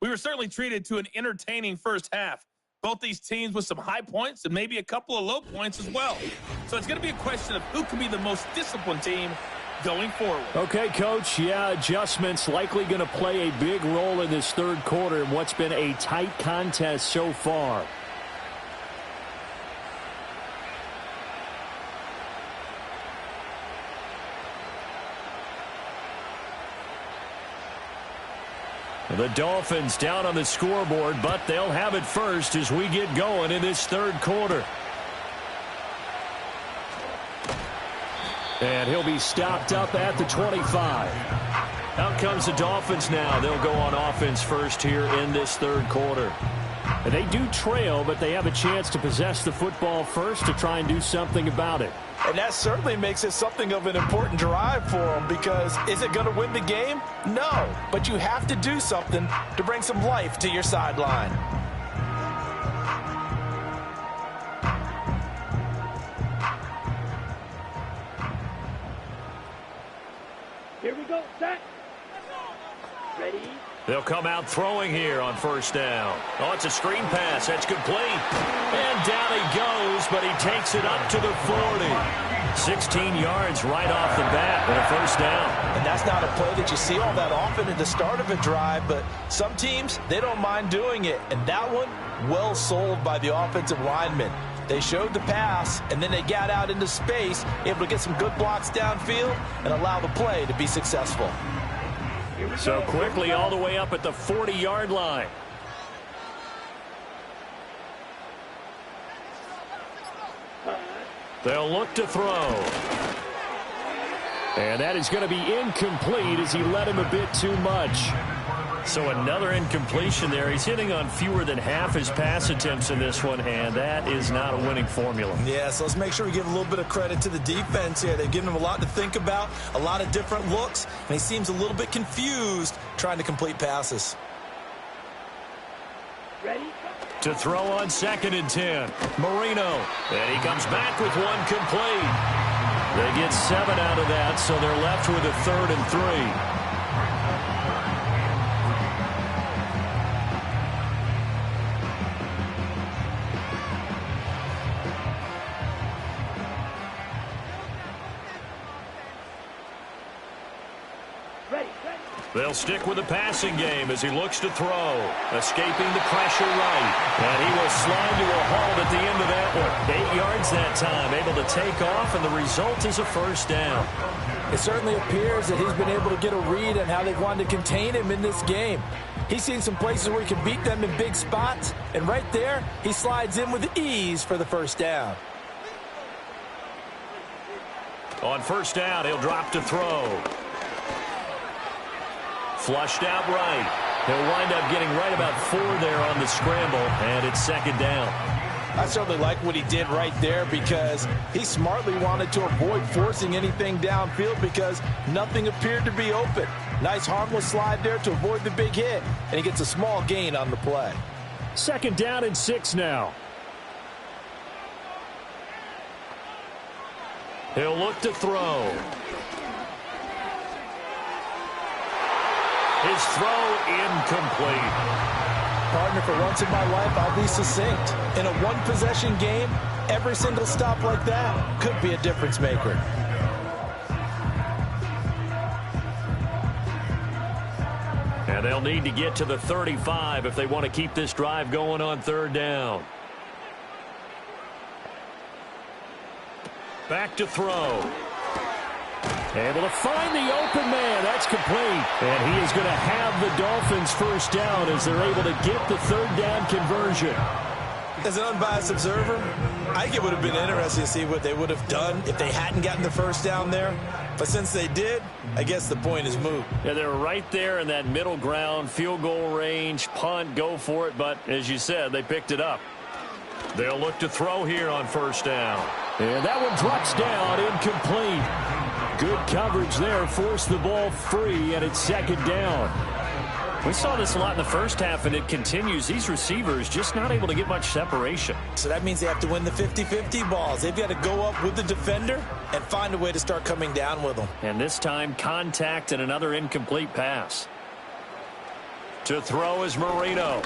Speaker 8: We were certainly treated to an entertaining first half. Both these teams with some high points and maybe a couple of low points as well. So it's going to be a question of who can be the most disciplined team going forward.
Speaker 7: Okay, Coach. Yeah, adjustments likely going to play a big role in this third quarter in what's been a tight contest so far. The Dolphins down on the scoreboard, but they'll have it first as we get going in this third quarter. And he'll be stopped up at the 25. Out comes the Dolphins now. They'll go on offense first here in this third quarter. And they do trail, but they have a chance to possess the football first to try and do something about it.
Speaker 3: And that certainly makes it something of an important drive for them, because is it going to win the game? No, but you have to do something to bring some life to your sideline.
Speaker 5: Here we go, set. Ready?
Speaker 2: They'll come out throwing here on first down. Oh, it's a screen pass. That's complete. And down he goes, but he takes it up to the 40. 16 yards right off the bat and a first down.
Speaker 3: And that's not a play that you see all that often at the start of a drive, but some teams, they don't mind doing it. And that one, well sold by the offensive lineman. They showed the pass, and then they got out into space, able to get some good blocks downfield and allow the play to be successful.
Speaker 2: So quickly all the way up at the 40-yard line. They'll look to throw. And that is going to be incomplete as he led him a bit too much. So another incompletion there. He's hitting on fewer than half his pass attempts in this one, and that is not a winning formula.
Speaker 3: Yeah, so let's make sure we give a little bit of credit to the defense here. They've given him a lot to think about, a lot of different looks, and he seems a little bit confused trying to complete passes.
Speaker 5: Ready?
Speaker 2: To throw on 2nd and 10. Marino. And he comes back with one complete. They get 7 out of that, so they're left with a 3rd and 3. They'll stick with the passing game as he looks to throw. Escaping the pressure right. And he will slide to a halt at the end of that one. 8 yards that time. Able to take off, and the result is a first down.
Speaker 4: It certainly appears that he's been able to get a read on how they've wanted to contain him in this game. He's seen some places where he can beat them in big spots. And right there, he slides in with ease for the first down.
Speaker 2: On first down, he'll drop to throw. Flushed out right. He'll wind up getting right about 4 there on the scramble, and it's second down.
Speaker 4: I certainly like what he did right there because he smartly wanted to avoid forcing anything downfield because nothing appeared to be open. Nice harmless slide there to avoid the big hit, and he gets a small gain on the play.
Speaker 7: Second down and 6 now.
Speaker 2: He'll look to throw. His throw incomplete.
Speaker 4: Partner, for once in my life, I'll be succinct. In a one-possession game, every single stop like that could be a difference maker.
Speaker 2: And they'll need to get to the 35 if they want to keep this drive going on third down. Back to throw.
Speaker 7: Able to find the open man. That's complete. And he is going to have the Dolphins first down as they're able to get the third down conversion.
Speaker 3: As an unbiased observer, I think it would have been interesting to see what they would have done if they hadn't gotten the first down there. But since they did, I guess the point is moot.
Speaker 2: Yeah, they were right there in that middle ground, field goal range, punt, go for it. But as you said, they picked it up. They'll look to throw here on first down.
Speaker 7: And that one drops down, incomplete. Good coverage there, forced the ball free, and it's second down.
Speaker 2: We saw this a lot in the first half, and it continues. These receivers just not able to get much separation.
Speaker 3: So that means they have to win the 50-50 balls. They've got to go up with the defender and find a way to start coming down with them.
Speaker 2: And this time, contact and another incomplete pass. To throw is Marino.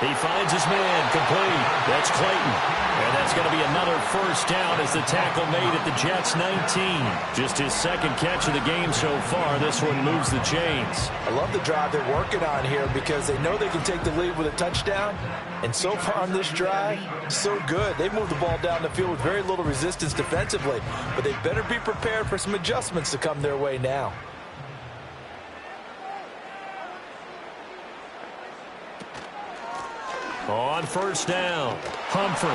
Speaker 2: He finds his man, complete. That's Clayton. And that's going to be another first down as the tackle made at the Jets' 19. Just his second catch of the game so far. This one moves the chains.
Speaker 4: I love the drive they're working on here because they know they can take the lead with a touchdown. And so far on this drive, so good. They moved the ball down the field with very little resistance defensively. But they better be prepared for some adjustments to come their way now.
Speaker 2: On first down, Humphrey.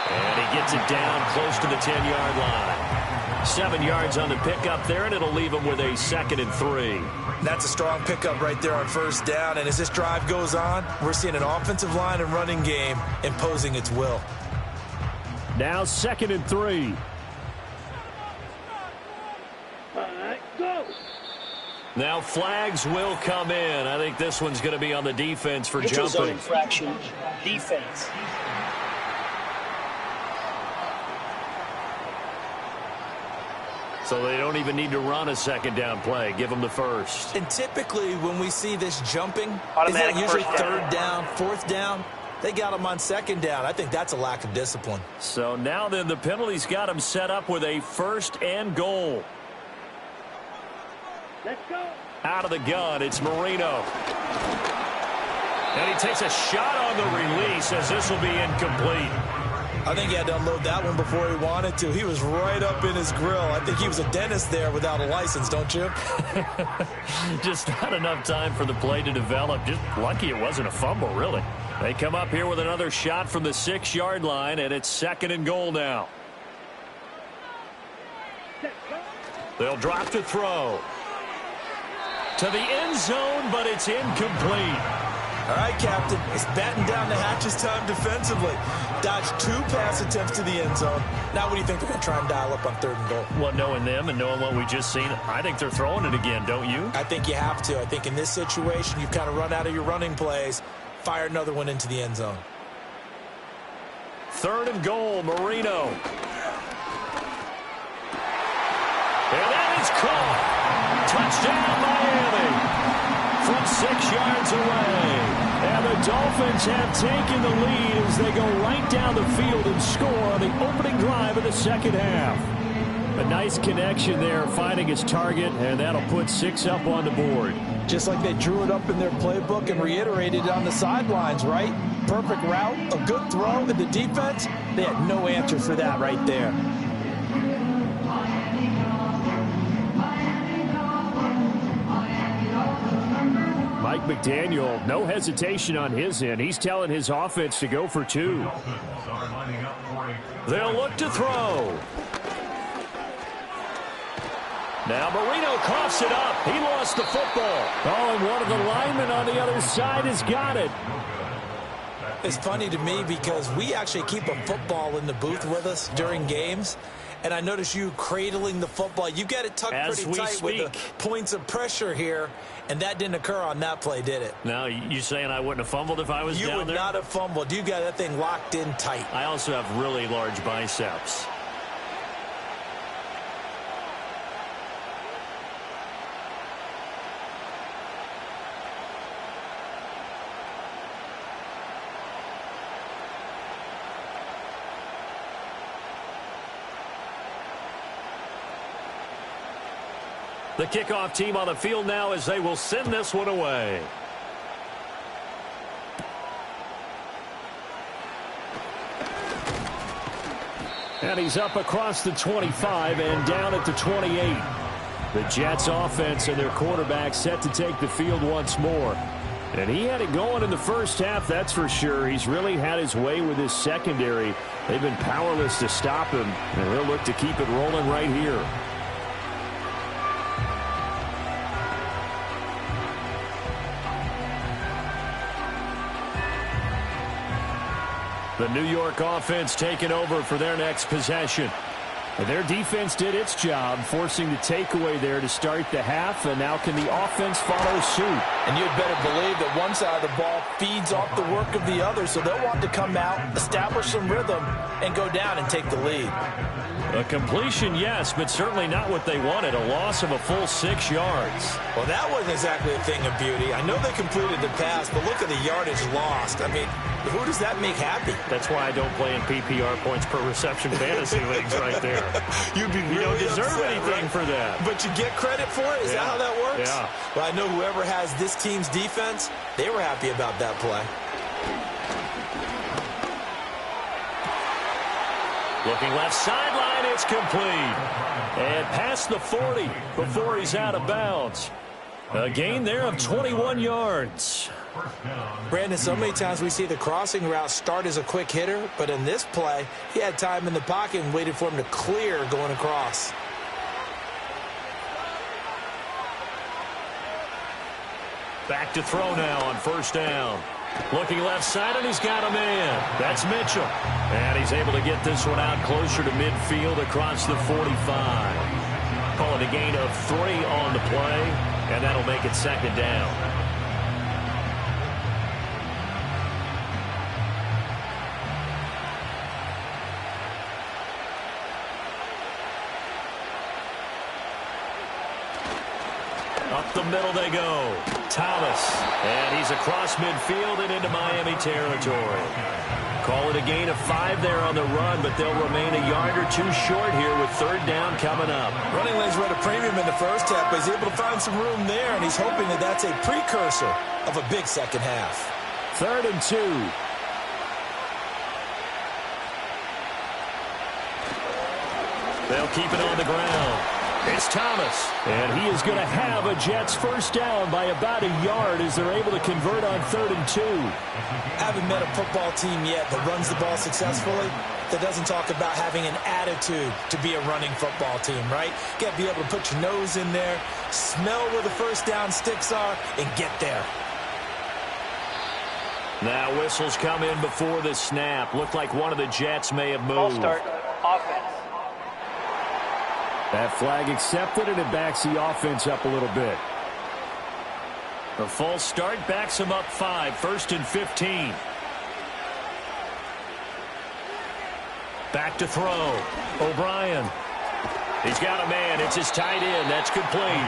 Speaker 2: And he gets it down close to the 10-yard line. 7 yards on the pickup there, and it'll leave him with a 2nd and 3.
Speaker 3: That's a strong pickup right there on first down. And as this drive goes on, we're seeing an offensive line and running game imposing its will.
Speaker 7: Now 2nd and 3.
Speaker 5: All right, go.
Speaker 2: Now flags will come in. I think this one's going to be on the defense for
Speaker 6: Neutral zone
Speaker 2: jumping.
Speaker 6: infraction, defense.
Speaker 2: So they don't even need to run a second down play. Give them the first.
Speaker 3: And typically when we see this jumping,
Speaker 6: Automatic
Speaker 3: is that usually
Speaker 6: first down.
Speaker 3: third down, fourth down? They got them on second down. I think that's a lack of discipline.
Speaker 2: So now then the penalty's got him set up with a 1st and goal.
Speaker 5: Let's go.
Speaker 2: Out of the gun, it's Marino. And he takes a shot on the release as this will be incomplete.
Speaker 3: I think he had to unload that one before he wanted to. He was right up in his grill. I think he was a dentist there without a license, don't you?
Speaker 2: Just not enough time for the play to develop. Just lucky it wasn't a fumble, really. They come up here with another shot from the 6-yard line, and it's 2nd and goal now. They'll drop to throw. To the end zone, but it's incomplete.
Speaker 3: All right, Captain. It's batten down the hatches time defensively. Dodged 2 pass attempts to the end zone. Now what do you think they're going to try and dial up on 3rd and goal?
Speaker 2: Well, knowing them and knowing what we just seen, I think they're throwing it again, don't you?
Speaker 3: I think you have to. I think in this situation, you've kind of run out of your running plays. Fire another one into the end zone.
Speaker 2: 3rd and goal, Marino. And that is caught. Touchdown, Miami. From 6 yards away. And the Dolphins have taken the lead as they go right down the field and score on the opening drive of the second half.
Speaker 7: A nice connection there, finding his target, and that'll put 6 up on the board.
Speaker 4: Just like they drew it up in their playbook and reiterated it on the sidelines, right? Perfect route, a good throw, and the defense, they had no answer for that right there.
Speaker 7: Mike McDaniel, no hesitation on his end. He's telling his offense to go for 2.
Speaker 2: They'll look to throw. Now Marino coughs it up. He lost the football.
Speaker 7: Oh, and one of the linemen on the other side has got it.
Speaker 4: It's funny to me because we actually keep a football in the booth with us during games. And I notice you cradling the football. You got it tucked pretty tight with the points of pressure here. And that didn't occur on that play, did it?
Speaker 2: No, you saying I wouldn't have fumbled if I was down there?
Speaker 4: You would not have fumbled. You got that thing locked in tight.
Speaker 2: I also have really large biceps. The kickoff team on the field now as they will send this one away.
Speaker 7: And he's up across the 25 and down at the 28. The Jets offense and their quarterback set to take the field once more. And he had it going in the first half, that's for sure. He's really had his way with his secondary. They've been powerless to stop him, and he'll look to keep it rolling right here. The New York offense taking over for their next possession. And their defense did its job, forcing the takeaway there to start the half, and now can the offense follow suit?
Speaker 4: And you'd better believe that one side of the ball feeds off the work of the other, so they'll want to come out, establish some rhythm, and go down and take the lead.
Speaker 2: A completion, yes, but certainly not what they wanted. A loss of a full 6 yards.
Speaker 4: Well, that wasn't exactly a thing of beauty. I know they completed the pass, but look at the yardage lost. I mean, who does that make happy?
Speaker 2: That's why I don't play in PPR points per reception fantasy leagues right there.
Speaker 4: You'd be really
Speaker 2: You don't deserve
Speaker 4: upset,
Speaker 2: anything
Speaker 4: right?
Speaker 2: for that.
Speaker 4: But you get credit for it? Is that how that works?
Speaker 2: Yeah.
Speaker 4: Well, I know whoever has this team's defense, they were happy about that play.
Speaker 2: Looking left sideline, it's complete. And past the 40 before he's out of bounds. A gain there of 21 yards.
Speaker 4: Brandon, so many times we see the crossing route start as a quick hitter, but in this play, he had time in the pocket and waited for him to clear going across.
Speaker 2: Back to throw now on first down. Looking left side, and he's got a man. That's Mitchell. And he's able to get this one out closer to midfield across the 45. Call it a gain of 3 on the play, and that'll make it second down. Up the middle they go. Thomas. And he's across midfield and into Miami territory. Call it a gain of 5 there on the run, but they'll remain a yard or 2 short here with third down coming up.
Speaker 4: Running lanes were at a premium in the first half, but he's able to find some room there, and he's hoping that that's a precursor of a big second half.
Speaker 7: 3rd and 2.
Speaker 2: They'll keep it on the ground. It's Thomas.
Speaker 7: And he is going to have a Jets first down by about a yard as they're able to convert on 3rd and 2.
Speaker 4: Haven't met a football team yet that runs the ball successfully that doesn't talk about having an attitude to be a running football team, right? You got to be able to put your nose in there, smell where the first down sticks are, and get there.
Speaker 2: Now whistles come in before the snap. Looked like one of the Jets may have moved.
Speaker 6: False start, offense.
Speaker 7: That flag accepted, and it backs the offense up a little bit.
Speaker 2: The false start backs him up 5, 1st and 15. Back to throw. O'Brien. He's got a man. It's his tight end. That's complete.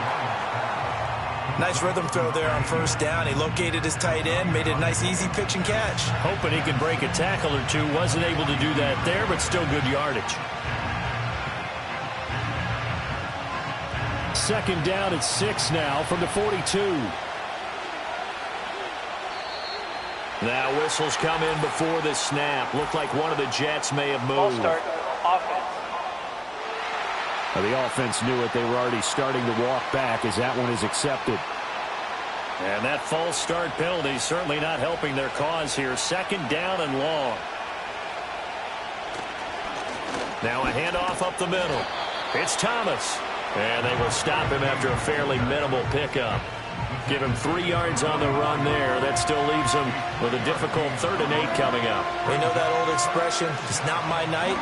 Speaker 4: Nice rhythm throw there on first down. He located his tight end, made it a nice easy pitch and catch.
Speaker 2: Hoping he could break a tackle or two. Wasn't able to do that there, but still good yardage.
Speaker 7: second down at 6 now from the 42.
Speaker 2: Now whistles come in before the snap. Looked like one of the Jets may have moved.
Speaker 6: Ball start, offense.
Speaker 7: Well, the offense knew it. They were already starting to walk back as that one is accepted. And that false start penalty certainly not helping their cause here. Second down and long. Now a handoff up the middle. It's Thomas. And they will stop him after a fairly minimal pickup. Give him 3 yards on the run there. That still leaves him with a difficult 3rd and 8 coming up.
Speaker 3: We know that old expression, it's not my night.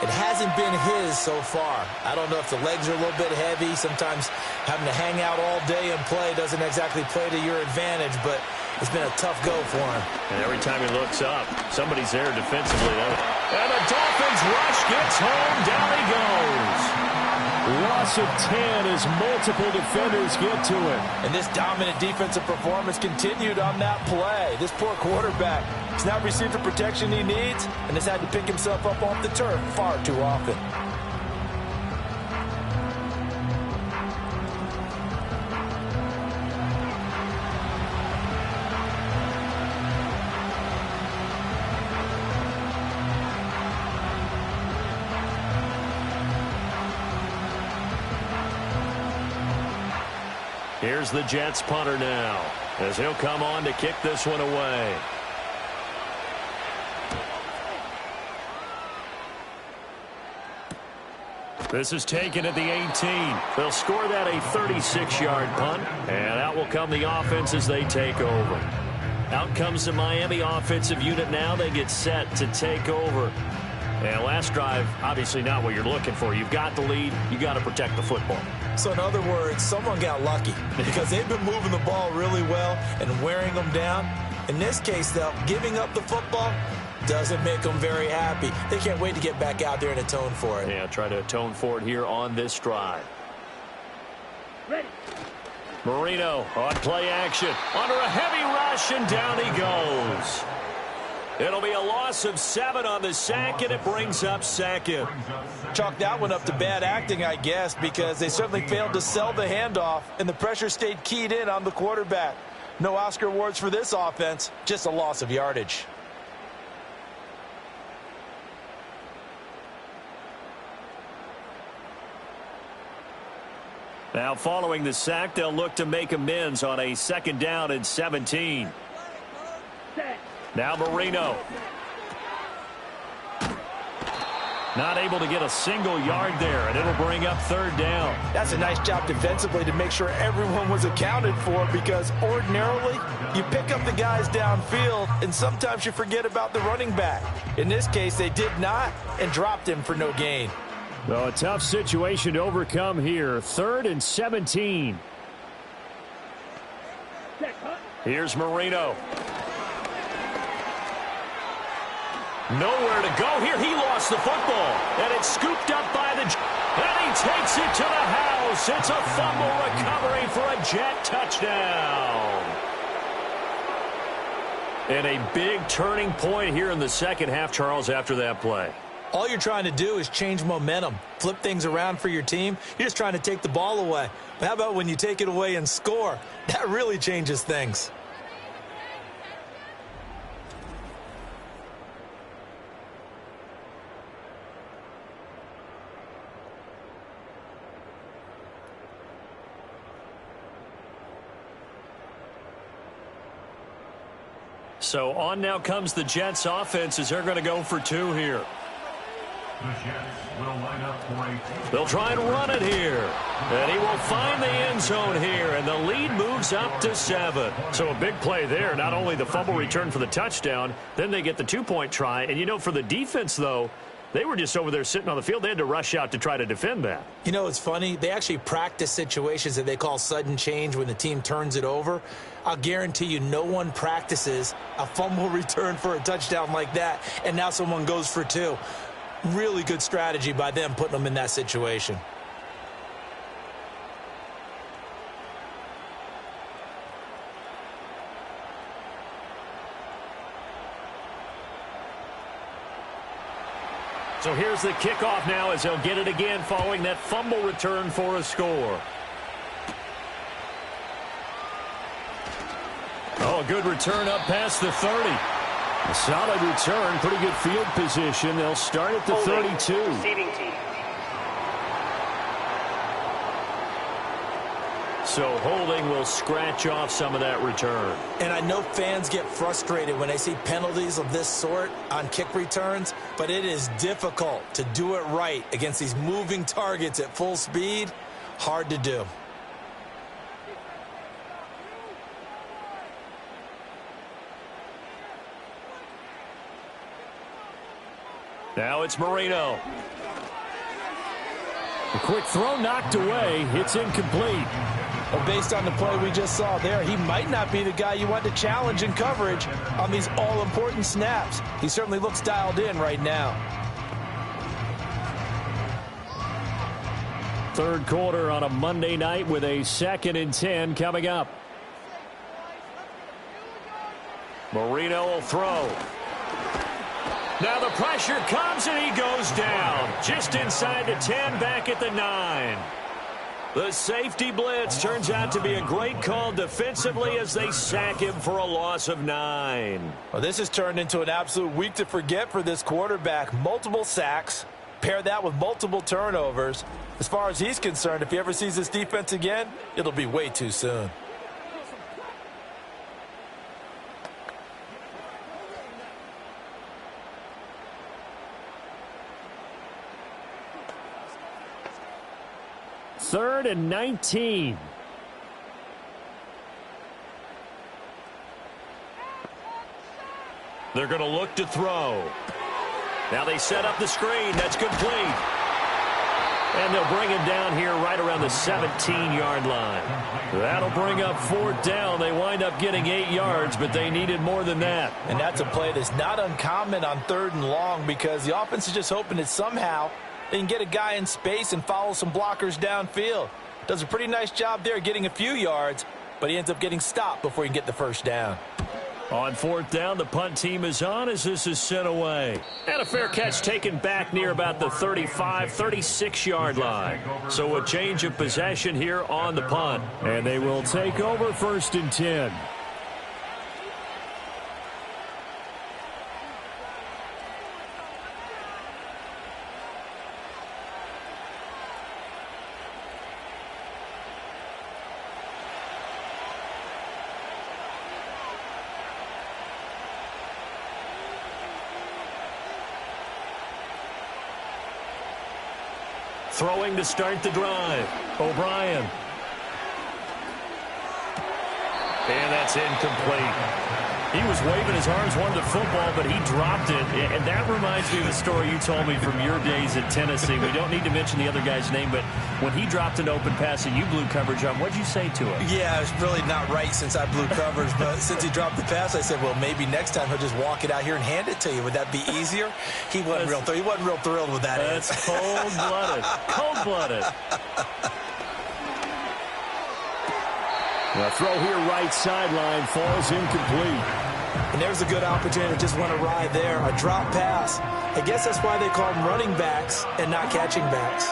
Speaker 3: It hasn't been his so far. I don't know if the legs are a little bit heavy. Sometimes having to hang out all day and play doesn't exactly play to your advantage, but it's been a tough go for him.
Speaker 2: And every time he looks up, somebody's there defensively. And the Dolphins rush gets home. Down he goes.
Speaker 7: Loss of 10 as multiple defenders get to him.
Speaker 3: And this dominant defensive performance continued on that play. This poor quarterback has not received the protection he needs and has had to pick himself up off the turf far too often.
Speaker 2: Here's the Jets punter now as he'll come on to kick this one away. This is taken at the 18. They'll score that a 36-yard punt, and out will come the offense as they take over. Out comes the Miami offensive unit now. They get set to take over. And last drive, obviously not what you're looking for. You've got the lead. You got to protect the football.
Speaker 3: So in other words, someone got lucky because they've been moving the ball really well and wearing them down. In this case, though, giving up the football doesn't make them very happy. They can't wait to get back out there and atone for it.
Speaker 2: Yeah, try to atone for it here on this drive.
Speaker 5: Ready.
Speaker 2: Marino on play action. Under a heavy rush, and down he goes. It'll be a loss of 7 on the sack, and it brings up second.
Speaker 3: Chalk that one up to bad acting, I guess, because they certainly failed to sell the handoff, and the pressure stayed keyed in on the quarterback. No Oscar awards for this offense, just a loss of yardage.
Speaker 2: Now following the sack, they'll look to make amends on a 2nd down and 17. Now Marino. Not able to get a single yard there, and it'll bring up 3rd down.
Speaker 3: That's a nice job defensively to make sure everyone was accounted for, because ordinarily you pick up the guys downfield and sometimes you forget about the running back. In this case, they did not and dropped him for no gain.
Speaker 7: Well, a tough situation to overcome here. 3rd and 17.
Speaker 2: Here's Marino. Nowhere to go here. He lost the football, and it's scooped up by the... And he takes it to the house. It's a fumble recovery for a Jet touchdown. And a big turning point here in the second half, Charles, after that play.
Speaker 3: All you're trying to do is change momentum, flip things around for your team. You're just trying to take the ball away. But how about when you take it away and score? That really changes things.
Speaker 2: So on now comes the Jets offense as they're going to go for 2 here.
Speaker 9: The Jets will line up for
Speaker 2: They'll try and run it here. And he will find the end zone here, and the lead moves up to 7. So a big play there. Not only the fumble return for the touchdown, then they get the 2-point try. And, you know, for the defense, though, they were just over there sitting on the field. They had to rush out to try to defend that.
Speaker 3: You know, it's funny. They actually practice situations that they call sudden change when the team turns it over. I'll guarantee you no one practices a fumble return for a touchdown like that, and now someone goes for 2. Really good strategy by them putting them in that situation.
Speaker 2: So here's the kickoff now as they'll get it again following that fumble return for a score.
Speaker 7: a good return up past the 30. A solid return, pretty good field position. They'll start at the 32.
Speaker 6: Receiving team.
Speaker 2: So holding will scratch off some of that return.
Speaker 3: And I know fans get frustrated when they see penalties of this sort on kick returns, but it is difficult to do it right against these moving targets at full speed. Hard to do.
Speaker 2: Now it's Marino.
Speaker 7: A quick throw knocked away. It's incomplete.
Speaker 4: Well, based on the play we just saw there, he might not be the guy you want to challenge in coverage on these all-important snaps. He certainly looks dialed in right now.
Speaker 7: Third quarter on a Monday night with a 2nd and 10 coming up.
Speaker 2: Marino will throw. Now the pressure comes and he goes down. Just inside the 10, back at the 9. The safety blitz turns out to be a great call defensively as they sack him for a loss of 9.
Speaker 4: Well, this has turned into an absolute week to forget for this quarterback. Multiple sacks. Pair that with multiple turnovers. As far as he's concerned, if he ever sees this defense again, it'll be way too soon.
Speaker 7: Third and 19.
Speaker 2: They're going to look to throw. Now they set up the screen. That's complete. And they'll bring him down here right around the 17-yard line. That'll bring up 4th down. They wind up getting 8 yards, but they needed more than that.
Speaker 4: And that's a play that's not uncommon on 3rd and long because the offense is just hoping that somehow they can get a guy in space and follow some blockers downfield. Does a pretty nice job there getting a few yards, but he ends up getting stopped before he can get the 1st down.
Speaker 7: On 4th down, the punt team is on as this is sent away.
Speaker 2: And a fair catch taken back near about the 35, 36-yard line. So a change of possession here on the punt.
Speaker 7: And they will take over 1st and 10.
Speaker 2: Throwing to start the drive.
Speaker 7: O'Brien.
Speaker 2: And that's incomplete.
Speaker 7: He was waving his arms, wanted the football, but he dropped it. And that reminds me of the story you told me from your days at Tennessee. We don't need to mention the other guy's name, but when he dropped an open pass and you blew coverage on, what'd you say to him?
Speaker 3: Yeah, it's really not right since I blew coverage, but since he dropped the pass, I said, well, maybe next time he'll just walk it out here and hand it to you. Would that be easier? He wasn't real thrilled with that.
Speaker 7: That's cold-blooded. Cold-blooded. The throw here right sideline falls incomplete.
Speaker 3: And there's a good opportunity to just went awry there. A drop pass. I guess that's why they call them running backs and not catching backs.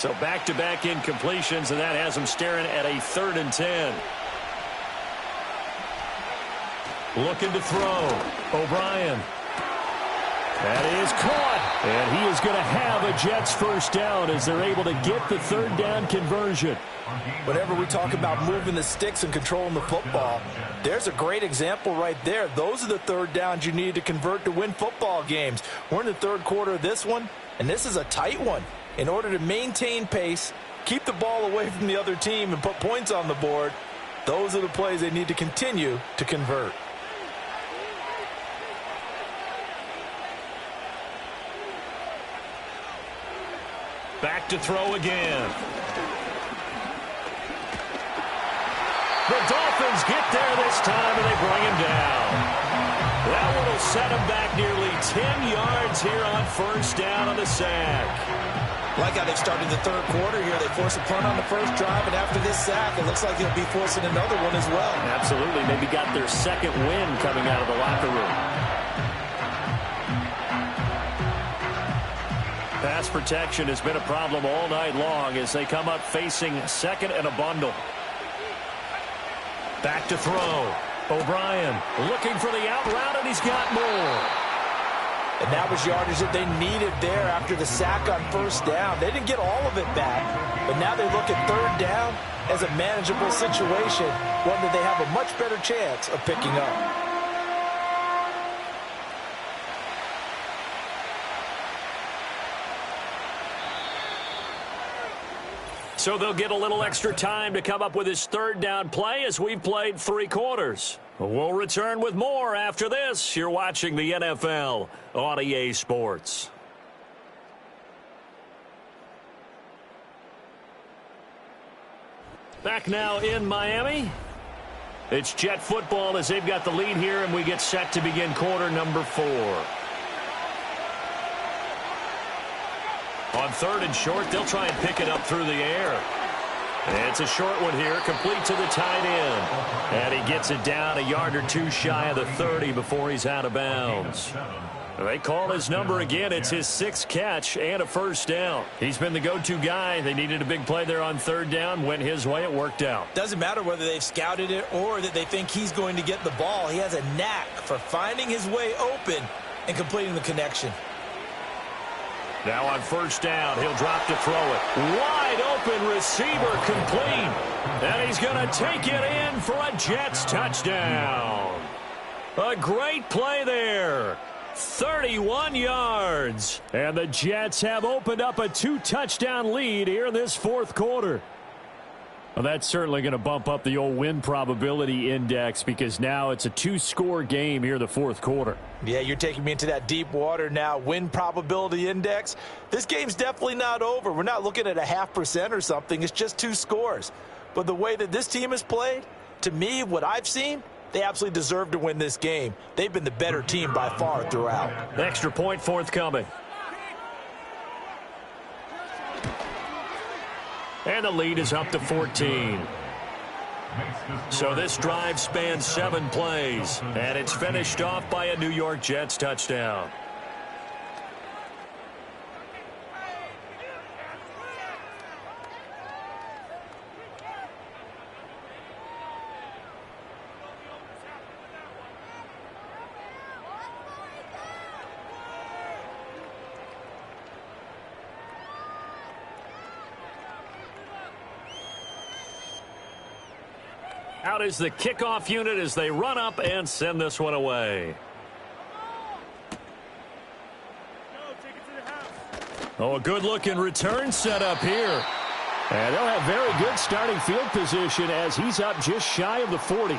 Speaker 2: So back-to-back incompletions, and that has them staring at a 3rd and 10.
Speaker 7: Looking to throw. O'Brien. That is caught. And he is going to have a Jets 1st down as they're able to get the 3rd down conversion.
Speaker 4: Whenever we talk about moving the sticks and controlling the football, there's a great example right there. Those are the 3rd downs you need to convert to win football games. We're in the 3rd quarter of this one, and this is a tight one. In order to maintain pace, keep the ball away from the other team, and put points on the board, those are the plays they need to continue to convert.
Speaker 2: Back to throw again. The Dolphins get there this time, and they bring him down. That one will set him back nearly 10 yards here on 1st down on the sack.
Speaker 3: Like how they started the 3rd quarter here. They force a punt on the 1st drive, and after this sack, it looks like they'll be forcing another one as well.
Speaker 7: Absolutely. Maybe got their 2nd win coming out of the locker room. Pass protection has been a problem all night long as they come up facing second and a bundle. Back to throw. O'Brien looking for the out route, and he's got more.
Speaker 4: And that was yardage that they needed there after the sack on first down. They didn't get all of it back, but now they look at third down as a manageable situation, one that they have a much better chance of picking up.
Speaker 7: So they'll get a little extra time to come up with his third down play as we've played 3 quarters. We'll return with more after this. You're watching the NFL on EA Sports. Back now in Miami. It's Jet football as they've got the lead here, and we get set to begin quarter number 4. On third and short, they'll try and pick it up through the air. It's a short one here, complete to the tight end. And he gets it down a yard or 2 shy of the 30 before he's out of bounds. They call his number again. It's his 6th catch and a first down. He's been the go-to guy. They needed a big play there on third down. Went his way. It worked out.
Speaker 4: Doesn't matter whether they've scouted it or that they think he's going to get the ball. He has a knack for finding his way open and completing the connection.
Speaker 7: Now on first down, he'll drop to throw it. Wide open receiver complete. And he's going to take it in for a Jets touchdown. A great play there. 31 yards. And the Jets have opened up a 2-touchdown lead here in this 4th quarter. Well, that's certainly going to bump up the old win probability index because now it's a 2-score game here in the 4th quarter.
Speaker 4: Yeah, you're taking me into that deep water now. Win probability index. This game's definitely not over. We're not looking at a 0.5% or something. It's just 2 scores. But the way that this team has played, to me, what I've seen, they absolutely deserve to win this game. They've been the better team by far throughout.
Speaker 7: Extra point forthcoming. And the lead is up to 14. So this drive spans 7 plays, and it's finished off by a New York Jets touchdown. Out is the kickoff unit as they run up and send this one away. Oh, a good-looking return set up here. And they'll have very good starting field position as he's up just shy of the 40.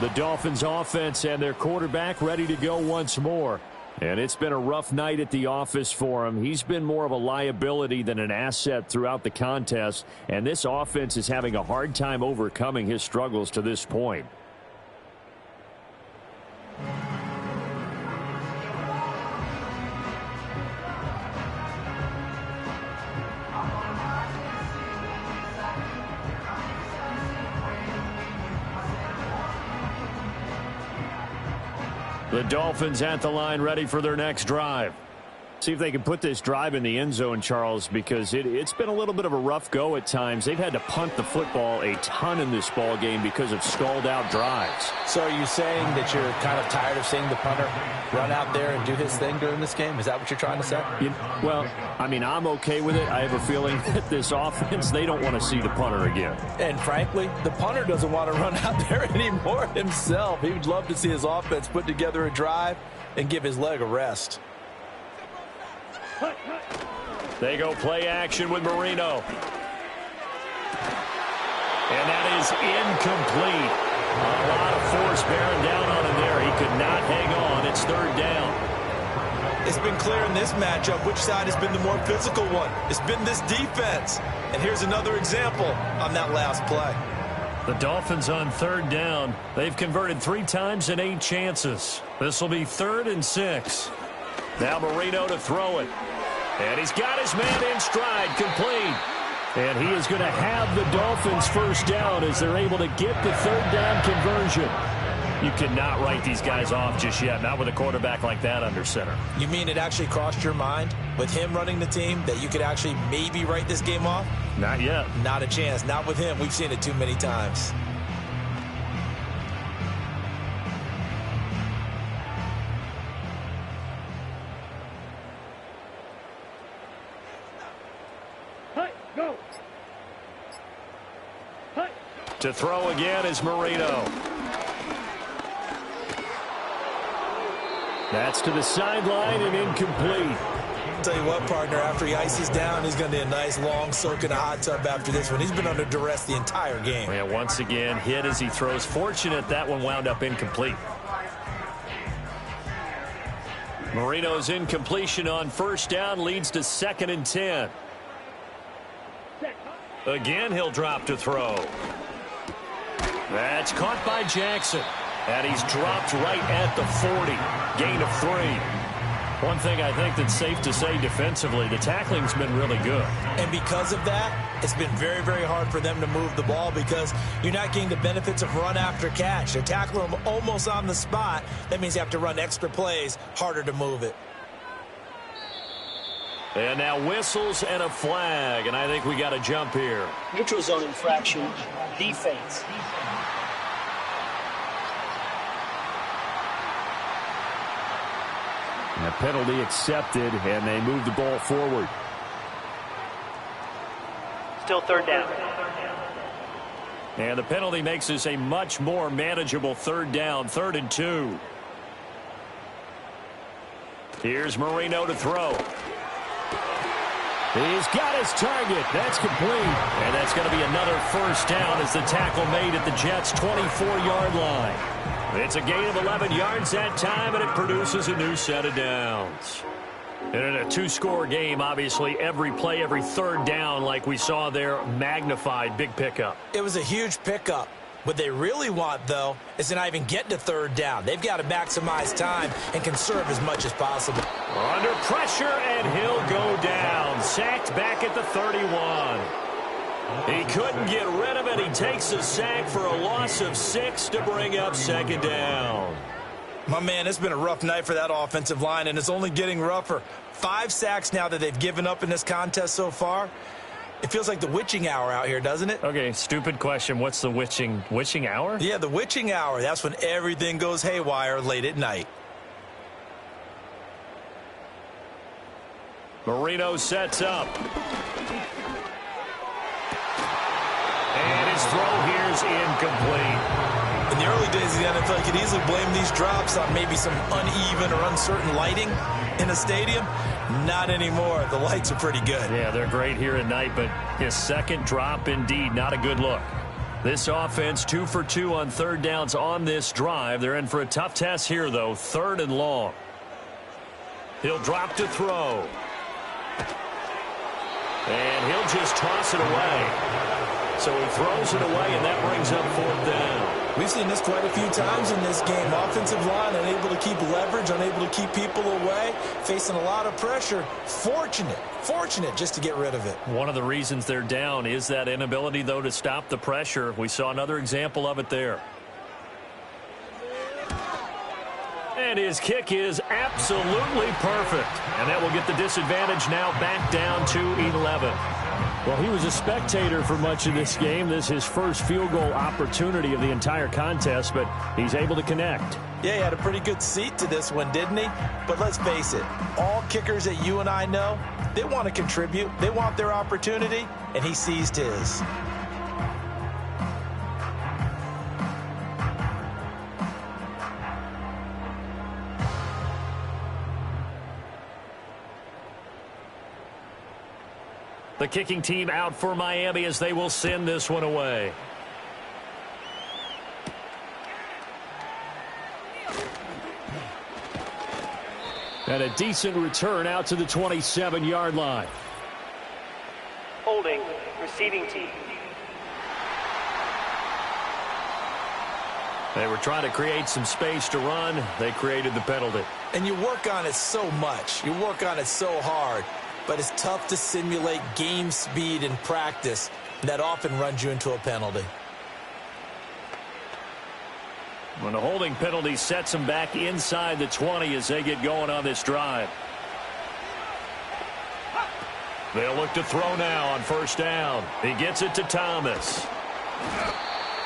Speaker 7: The Dolphins offense and their quarterback ready to go once more. And it's been a rough night at the office for him. He's been more of a liability than an asset throughout the contest. And this offense is having a hard time overcoming his struggles to this point. The Dolphins at the line ready for their next drive. See if they can put this drive in the end zone, Charles, because it's been a little bit of a rough go at times. They've had to punt the football a ton in this ball game because of stalled out drives.
Speaker 4: So are you saying that you're kind of tired of seeing the punter run out there and do his thing during this game? Is that what you're trying to say?
Speaker 7: Well, I mean, I'm okay with it. I have a feeling that this offense, they don't want to see the punter again.
Speaker 4: And frankly, the punter doesn't want to run out there anymore himself. He would love to see his offense put together a drive and give his leg a rest.
Speaker 7: They go play action with Marino. And that is incomplete. A lot of force bearing down on him there. He could not hang on. It's third down.
Speaker 4: It's been clear in this matchup which side has been the more physical one. It's been this defense. And here's another example on that last play.
Speaker 7: The Dolphins on third down. They've converted 3 times in 8 chances. This will be 3rd and 6. Now Marino to throw it. And he's got his man in stride, complete. And he is going to have the Dolphins first down as they're able to get the third down conversion. You cannot write these guys off just yet, not with a quarterback like that under center.
Speaker 3: You mean it actually crossed your mind with him running the team that you could actually maybe write this game off?
Speaker 7: Not yet.
Speaker 3: Not a chance. Not with him. We've seen it too many times.
Speaker 5: Go.
Speaker 7: To throw again is Marino. That's to the sideline and incomplete.
Speaker 3: Tell you what, partner, after he ices down, he's going to do a nice long soak in a hot tub after this one. He's been under duress the entire game.
Speaker 7: Yeah, once again, hit as he throws. Fortunate that one wound up incomplete. Marino's incompletion on first down leads to 2nd and 10. Again, he'll drop to throw. That's caught by Jackson. And he's dropped right at the 40. Gain of 3. One thing I think that's safe to say defensively, the tackling's been really good.
Speaker 3: And because of that, it's been very, very hard for them to move the ball because you're not getting the benefits of run after catch. They're tackling them almost on the spot. That means you have to run extra plays, harder to move it.
Speaker 7: And now whistles and a flag, and I think we got a jump here.
Speaker 6: Neutral zone infraction. Defense.
Speaker 7: And a penalty accepted, and they move the ball forward.
Speaker 6: Still 3rd down.
Speaker 7: And the penalty makes this a much more manageable 3rd down, 3rd and 2. Here's Marino to throw. He's got his target. That's complete. And that's going to be another first down as the tackle made at the Jets' 24-yard line. It's a gain of 11 yards that time, and it produces a new set of downs. And in a 2-score game, obviously, every play, every 3rd down, like we saw there, magnified. Big pickup.
Speaker 3: It was a huge pickup. What they really want, though, is to not even get to 3rd down. They've got to maximize time and conserve as much as possible.
Speaker 7: Under pressure, and he'll go down. Sacked back at the 31. He couldn't get rid of it. He takes a sack for a loss of 6 to bring up 2nd down.
Speaker 3: My man, it's been a rough night for that offensive line, and it's only getting rougher. 5 sacks now that they've given up in this contest so far. It feels like the witching hour out here, doesn't it?
Speaker 7: Okay, stupid question. What's the witching hour?
Speaker 3: Yeah, the witching hour. That's when everything goes haywire late at night.
Speaker 7: Marino sets up. And his throw here's incomplete.
Speaker 3: In the early days of the NFL, you could easily blame these drops on maybe some uneven or uncertain lighting in a stadium. Not anymore. The lights are pretty good.
Speaker 7: Yeah, they're great here at night, but his 2nd drop, indeed, not a good look. This offense, 2 for 2 on 3rd downs on this drive. They're in for a tough test here, though, 3rd and long. He'll drop to throw. And he'll just toss it away. So he throws it away, and that brings up 4th down.
Speaker 3: We've seen this quite a few times in this game. Offensive line unable to keep leverage, unable to keep people away, facing a lot of pressure. Fortunate just to get rid of it.
Speaker 7: One of the reasons they're down is that inability, though, to stop the pressure. We saw another example of it there. And his kick is absolutely perfect. And that will get the disadvantage now back down to 11. Well, he was a spectator for much of this game. This is his first field goal opportunity of the entire contest, but he's able to connect.
Speaker 3: Yeah, he had a pretty good seat to this one, didn't he? But let's face it, all kickers that you and I know, they want to contribute. They want their opportunity, and he seized his.
Speaker 7: The kicking team out for Miami as they will send this one away. And a decent return out to the 27-yard line.
Speaker 6: Holding. Receiving team.
Speaker 7: They were trying to create some space to run. They created the penalty.
Speaker 3: And you work on it so much. You work on it so hard. But it's tough to simulate game speed in practice. And that often runs you into a penalty.
Speaker 7: When the holding penalty sets them back inside the 20 as they get going on this drive. They'll look to throw now on first down. He gets it to Thomas.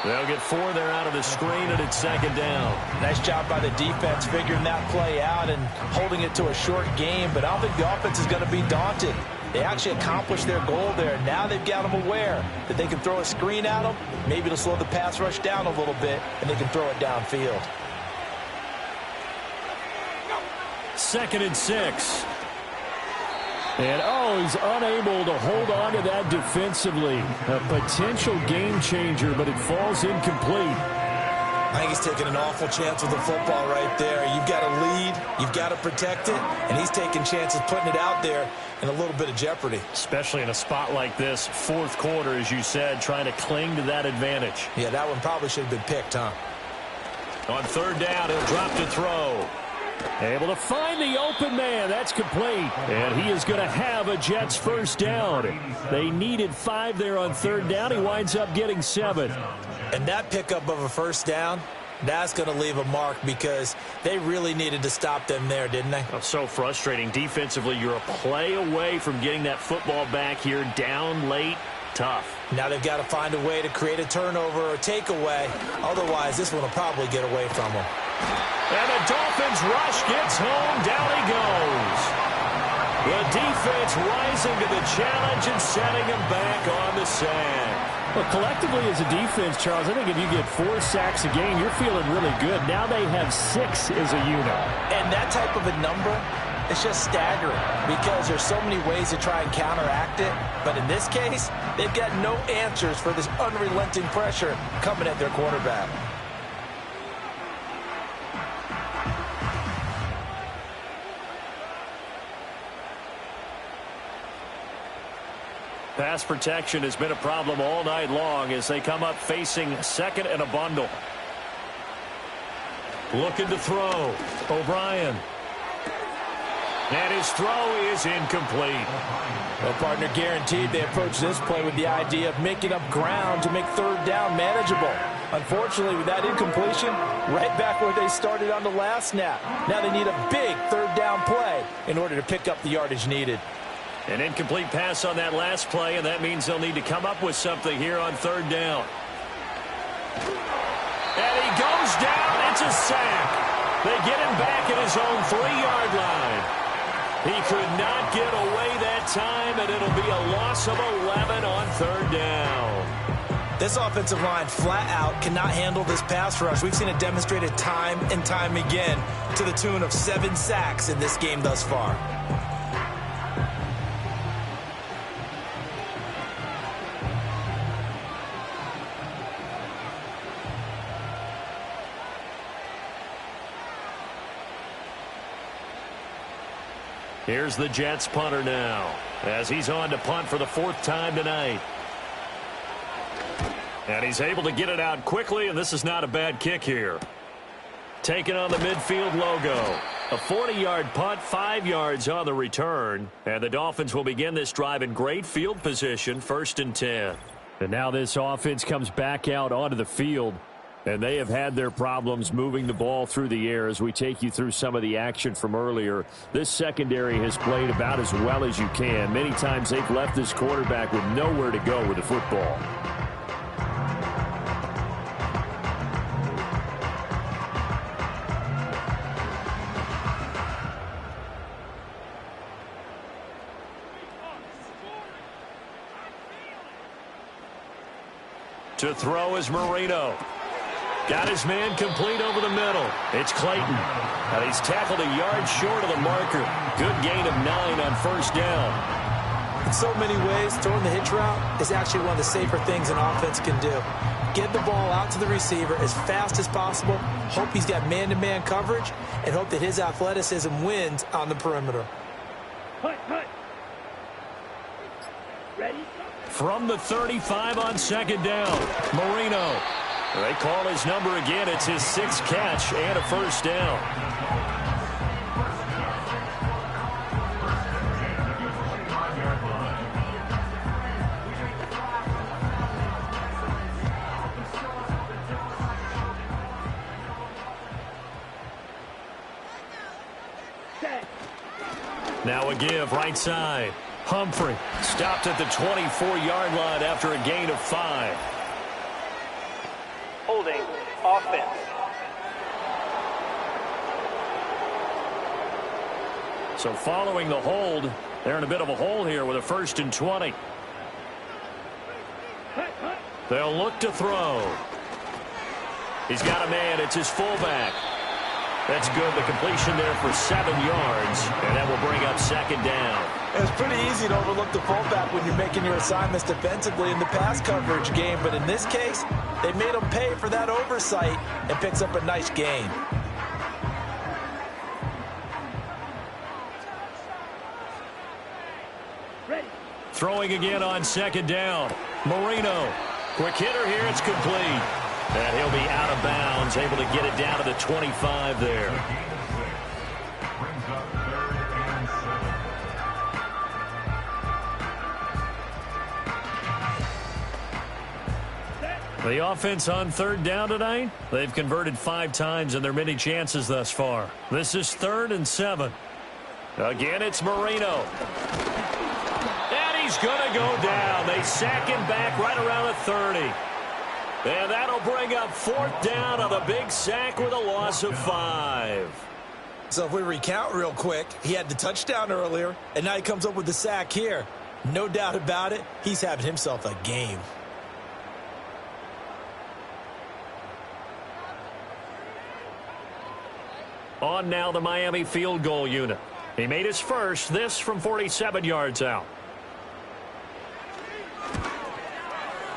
Speaker 7: They'll get 4 there out of the screen, and it's second down.
Speaker 4: Nice job by the defense figuring that play out and holding it to a short game, but I don't think the offense is going to be daunted. They actually accomplished their goal there. Now they've got them aware that they can throw a screen at them. Maybe it'll slow the pass rush down a little bit, and they can throw it downfield.
Speaker 7: 2nd and 6. And, he's unable to hold on to that defensively. A potential game changer, but it falls incomplete.
Speaker 3: I think he's taking an awful chance with the football right there. You've got to lead, you've got to protect it, and he's taking chances putting it out there in a little bit of jeopardy.
Speaker 7: Especially in a spot like this, 4th quarter, as you said, trying to cling to that advantage.
Speaker 3: Yeah, that one probably should have been picked, huh?
Speaker 7: On 3rd down, he'll drop to throw. Able to find the open man. That's complete. And he is going to have a Jets first down. They needed 5 there on 3rd down. He winds up getting 7.
Speaker 3: And that pickup of a first down, that's going to leave a mark because they really needed to stop them there, didn't they?
Speaker 7: Oh, so frustrating. Defensively, you're a play away from getting that football back here. Down late. Tough.
Speaker 3: Now they've got to find a way to create a turnover or takeaway. Otherwise, this one will probably get away from them.
Speaker 7: And the Dolphins rush gets home. Down he goes. The defense rising to the challenge and setting him back on the sack. Well, collectively as a defense, Charles, I think if you get 4 sacks a game, you're feeling really good. Now they have 6 as a unit.
Speaker 4: And that type of a number, it's just staggering because there's so many ways to try and counteract it. But in this case, they've got no answers for this unrelenting pressure coming at their quarterback.
Speaker 7: Pass protection has been a problem all night long as they come up facing 2nd and a bundle. Looking to throw. O'Brien. And his throw is incomplete.
Speaker 4: Well, partner, guaranteed they approach this play with the idea of making up ground to make 3rd down manageable. Unfortunately, with that incompletion, right back where they started on the last snap. Now they need a big 3rd down play in order to pick up the yardage needed.
Speaker 7: An incomplete pass on that last play, and that means they'll need to come up with something here on 3rd down. And he goes down. It's a sack. They get him back at his own 3-yard line. He could not get away that time, and it'll be a loss of 11 on 3rd down.
Speaker 3: This offensive line flat out cannot handle this pass rush. We've seen it demonstrated time and time again to the tune of 7 sacks in this game thus far.
Speaker 7: Here's the Jets punter now as he's on to punt for the 4th time tonight. And he's able to get it out quickly, and this is not a bad kick here. Taking on the midfield logo. A 40-yard punt, 5 yards on the return. And the Dolphins will begin this drive in great field position, 1st and 10. And now this offense comes back out onto the field. And they have had their problems moving the ball through the air as we take you through some of the action from earlier. This secondary has played about as well as you can. Many times they've left this quarterback with nowhere to go with the football. To throw is Marino. Got his man complete over the middle. It's Clayton. And he's tackled a yard short of the marker. Good gain of 9 on 1st down.
Speaker 3: In so many ways, throwing the hitch route is actually one of the safer things an offense can do. Get the ball out to the receiver as fast as possible. Hope he's got man-to-man coverage. And hope that his athleticism wins on the perimeter.
Speaker 5: Cut. Ready?
Speaker 7: From the 35 on 2nd down, Marino. They call his number again. It's his 6th catch and a 1st down.
Speaker 2: Now a give right side. Humphrey stopped at the 24-yard line after a gain of 5.
Speaker 6: Holding. Offense.
Speaker 2: So following the hold, they're in a bit of a hole here with a 1st and 20. They'll look to throw. He's got a man. It's his fullback. That's good. The completion there for 7 yards, and that will bring up 2nd down.
Speaker 3: It's pretty easy to overlook the fullback when you're making your assignments defensively in the pass coverage game, but in this case, they made him pay for that oversight and picks up a nice gain.
Speaker 2: Throwing again on 2nd down. Marino. Quick hitter here. It's complete. And he'll be out of bounds, able to get it down to the 25 there.
Speaker 9: Brings up 3rd and 7.
Speaker 2: The offense on 3rd down tonight, they've converted 5 times in their many chances thus far. This is 3rd and 7. Again, it's Marino. And he's going to go down. They sack him back right around the 30. And that'll bring up 4th down on a big sack with a loss of 5.
Speaker 3: So if we recount real quick, he had the touchdown earlier, and now he comes up with the sack here. No doubt about it, he's having himself a game.
Speaker 2: On now the Miami field goal unit. He made his first, this from 47 yards out.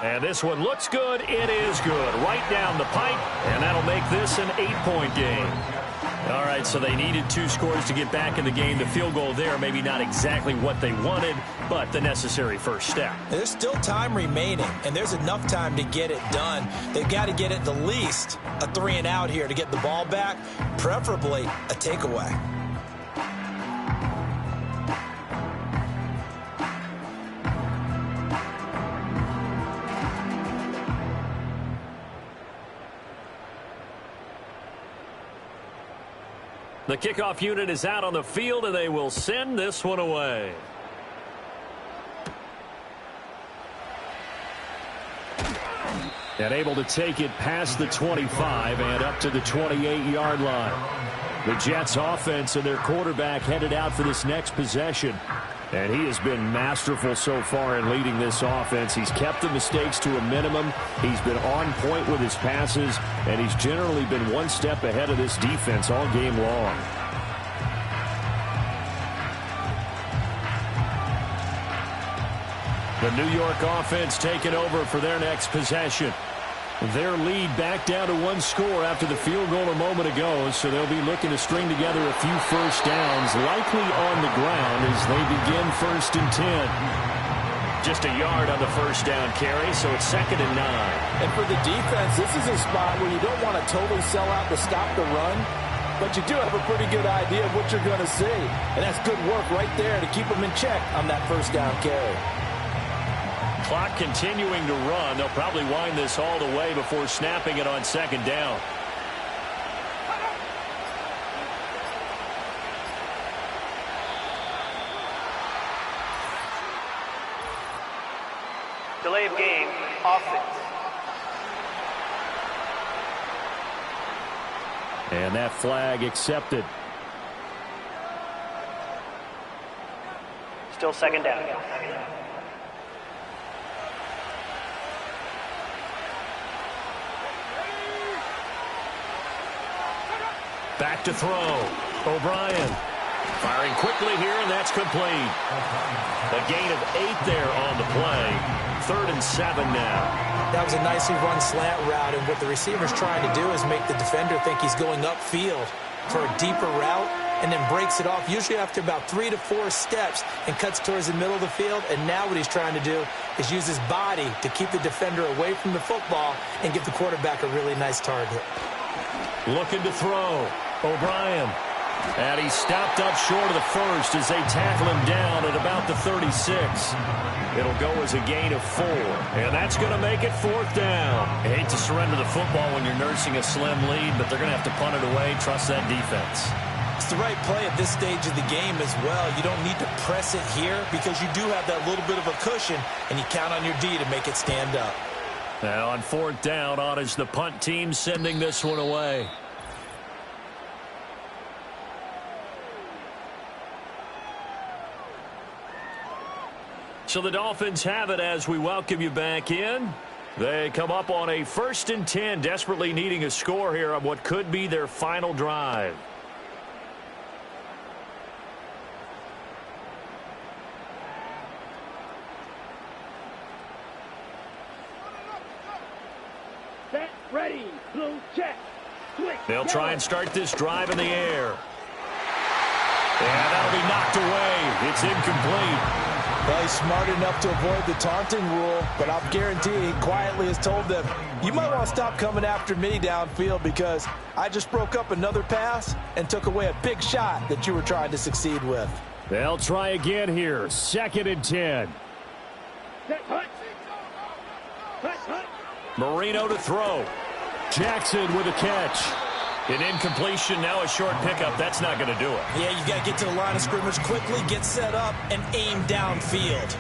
Speaker 2: And this one looks good. It is good. Right down the pipe, and that'll make this an 8-point game. All right, so they needed 2 scores to get back in the game. The field goal there, maybe not exactly what they wanted, but the necessary first step.
Speaker 3: There's still time remaining, and there's enough time to get it done. They've got to get at the least a 3-and-out here to get the ball back, preferably a takeaway.
Speaker 2: The kickoff unit is out on the field, and they will send this one away. And able to take it past the 25 and up to the 28-yard line. The Jets offense and their quarterback headed out for this next possession. And he has been masterful so far in leading this offense. He's kept the mistakes to a minimum. He's been on point with his passes, and he's generally been one step ahead of this defense all game long. The New York offense taking over for their next possession. Their lead back down to 1 score after the field goal a moment ago, so they'll be looking to string together a few first downs, likely on the ground as they begin 1st and 10. Just a yard on the first down carry, so it's 2nd and 9.
Speaker 4: And for the defense, this is a spot where you don't want to totally sell out to stop the run, but you do have a pretty good idea of what you're going to see. And that's good work right there to keep them in check on that first down carry.
Speaker 2: Clock continuing to run. They'll probably wind this all the way before snapping it on 2nd down.
Speaker 6: Delay of game. Offense.
Speaker 2: And that flag accepted.
Speaker 6: Still 2nd down.
Speaker 2: Back to throw. O'Brien firing quickly here, and that's complete. A gain of 8 there on the play. 3rd and 7 now.
Speaker 3: That was a nicely run slant route, and what the receiver's trying to do is make the defender think he's going upfield for a deeper route, and then breaks it off, usually after about 3 to 4 steps, and cuts towards the middle of the field. And now what he's trying to do is use his body to keep the defender away from the football and give the quarterback a really nice target.
Speaker 2: Looking to throw. O'Brien. And he stopped up short of the first as they tackle him down at about the 36. It'll go as a gain of 4. And that's going to make it 4th down. I hate to surrender the football when you're nursing a slim lead, but they're going to have to punt it away. Trust that defense.
Speaker 3: It's the right play at this stage of the game as well. You don't need to press it here because you do have that little bit of a cushion, and you count on your D to make it stand up.
Speaker 2: Now on 4th down, on is the punt team sending this one away. So the Dolphins have it as we welcome you back in. They come up on a 1st and 10, desperately needing a score here on what could be their final drive.
Speaker 5: Set, ready, blue check. Switch.
Speaker 2: They'll try and start this drive in the air. And that'll be knocked away. It's incomplete.
Speaker 3: Well, he's smart enough to avoid the taunting rule, but I'll guarantee he quietly has told them, you might want to stop coming after me downfield because I just broke up another pass and took away a big shot that you were trying to succeed with.
Speaker 7: They'll try again here. 2nd and 10.
Speaker 5: Set, hut. Hut, hut.
Speaker 2: Marino to throw.
Speaker 7: Jackson with a catch.
Speaker 2: An incompletion, now a short pickup. That's not going to do it.
Speaker 3: Yeah, you got to get to the line of scrimmage quickly, get set up, and aim downfield.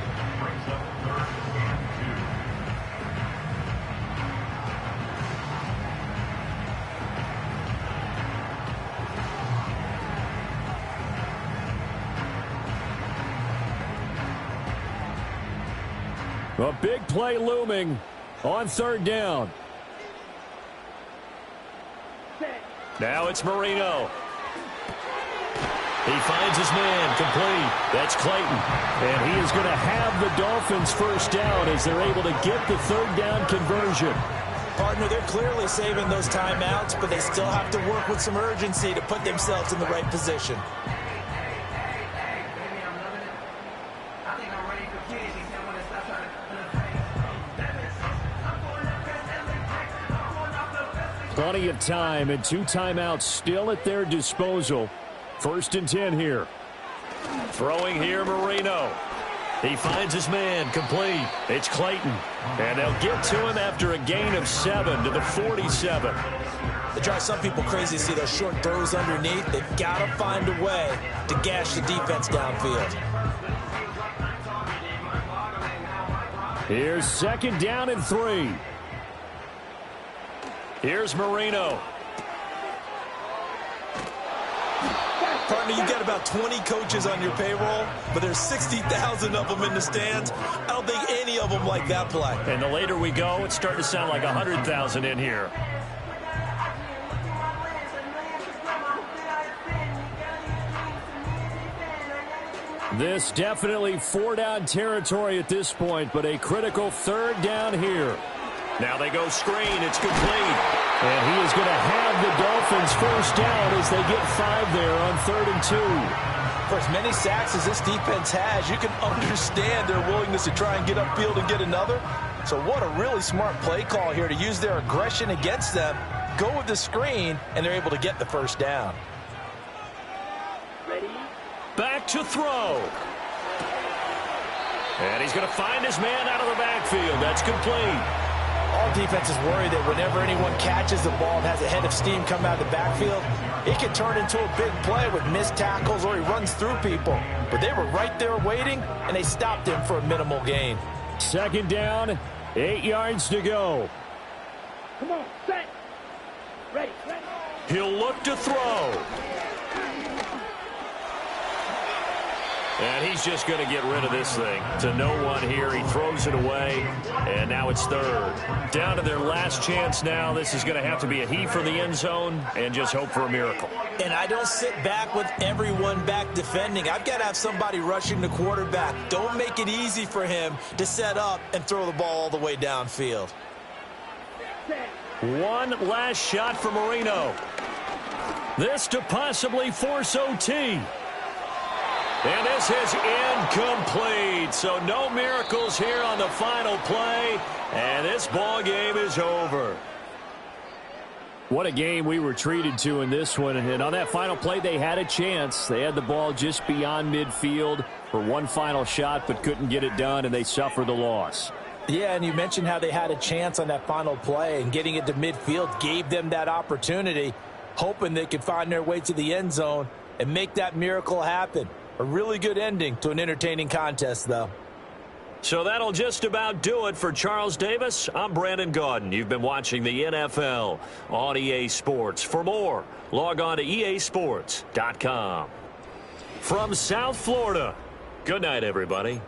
Speaker 7: A big play looming on 3rd down.
Speaker 2: Now it's Marino. He finds his man, complete. That's Clayton.
Speaker 7: And he is going to have the Dolphins 1st down as they're able to get the 3rd down conversion.
Speaker 3: Partner, they're clearly saving those timeouts, but they still have to work with some urgency to put themselves in the right position.
Speaker 7: Plenty of time and 2 timeouts still at their disposal. 1st and 10 here.
Speaker 2: Throwing here, Marino. He finds his man, complete. It's Clayton. And they'll get to him after a gain of 7 to the 47.
Speaker 3: It drives some people crazy to see those short throws underneath. They've got to find a way to gash the defense downfield.
Speaker 7: Here's 2nd down and 3.
Speaker 2: Here's Marino.
Speaker 3: Partner, you got about 20 coaches on your payroll, but there's 60,000 of them in the stands. I don't think any of them like that play.
Speaker 2: And the later we go, it's starting to sound like 100,000 in here.
Speaker 7: This definitely 4-down territory at this point, but a critical 3rd down here.
Speaker 2: Now they go screen. It's complete.
Speaker 7: And he is going to have the Dolphins 1st down as they get 5 there on 3rd and 2.
Speaker 3: For as many sacks as this defense has, you can understand their willingness to try and get upfield and get another. So what a really smart play call here to use their aggression against them, go with the screen, and they're able to get the 1st down.
Speaker 5: Ready.
Speaker 2: Back to throw. And he's going to find his man out of the backfield. That's complete.
Speaker 3: All defenses worry that whenever anyone catches the ball and has a head of steam come out of the backfield, it can turn into a big play with missed tackles or he runs through people. But they were right there waiting, and they stopped him for a minimal gain.
Speaker 7: 2nd down, 8 yards to go.
Speaker 5: Come on, set. Ready, ready.
Speaker 2: He'll look to throw. And he's just going to get rid of this thing. To no one here. He throws it away. And now it's 3rd. Down to their last chance now. This is going to have to be a heave for the end zone and just hope for a miracle.
Speaker 3: And I don't sit back with everyone back defending. I've got to have somebody rushing the quarterback. Don't make it easy for him to set up and throw the ball all the way downfield.
Speaker 2: One last shot for Marino. This to possibly force OT. And this is incomplete. So no miracles here on the final play. And this ball game is over.
Speaker 7: What a game we were treated to in this one. And on that final play, they had a chance. They had the ball just beyond midfield for one final shot, but couldn't get it done, and they suffered the loss.
Speaker 3: Yeah, and you mentioned how they had a chance on that final play, and getting it to midfield gave them that opportunity, hoping they could find their way to the end zone.
Speaker 4: and make that miracle happen. A really good ending to an entertaining contest, though.
Speaker 2: So that'll just about do it for Charles Davis. I'm Brandon Gaudin. You've been watching the NFL on EA Sports. For more, log on to easports.com. From South Florida, good night, everybody.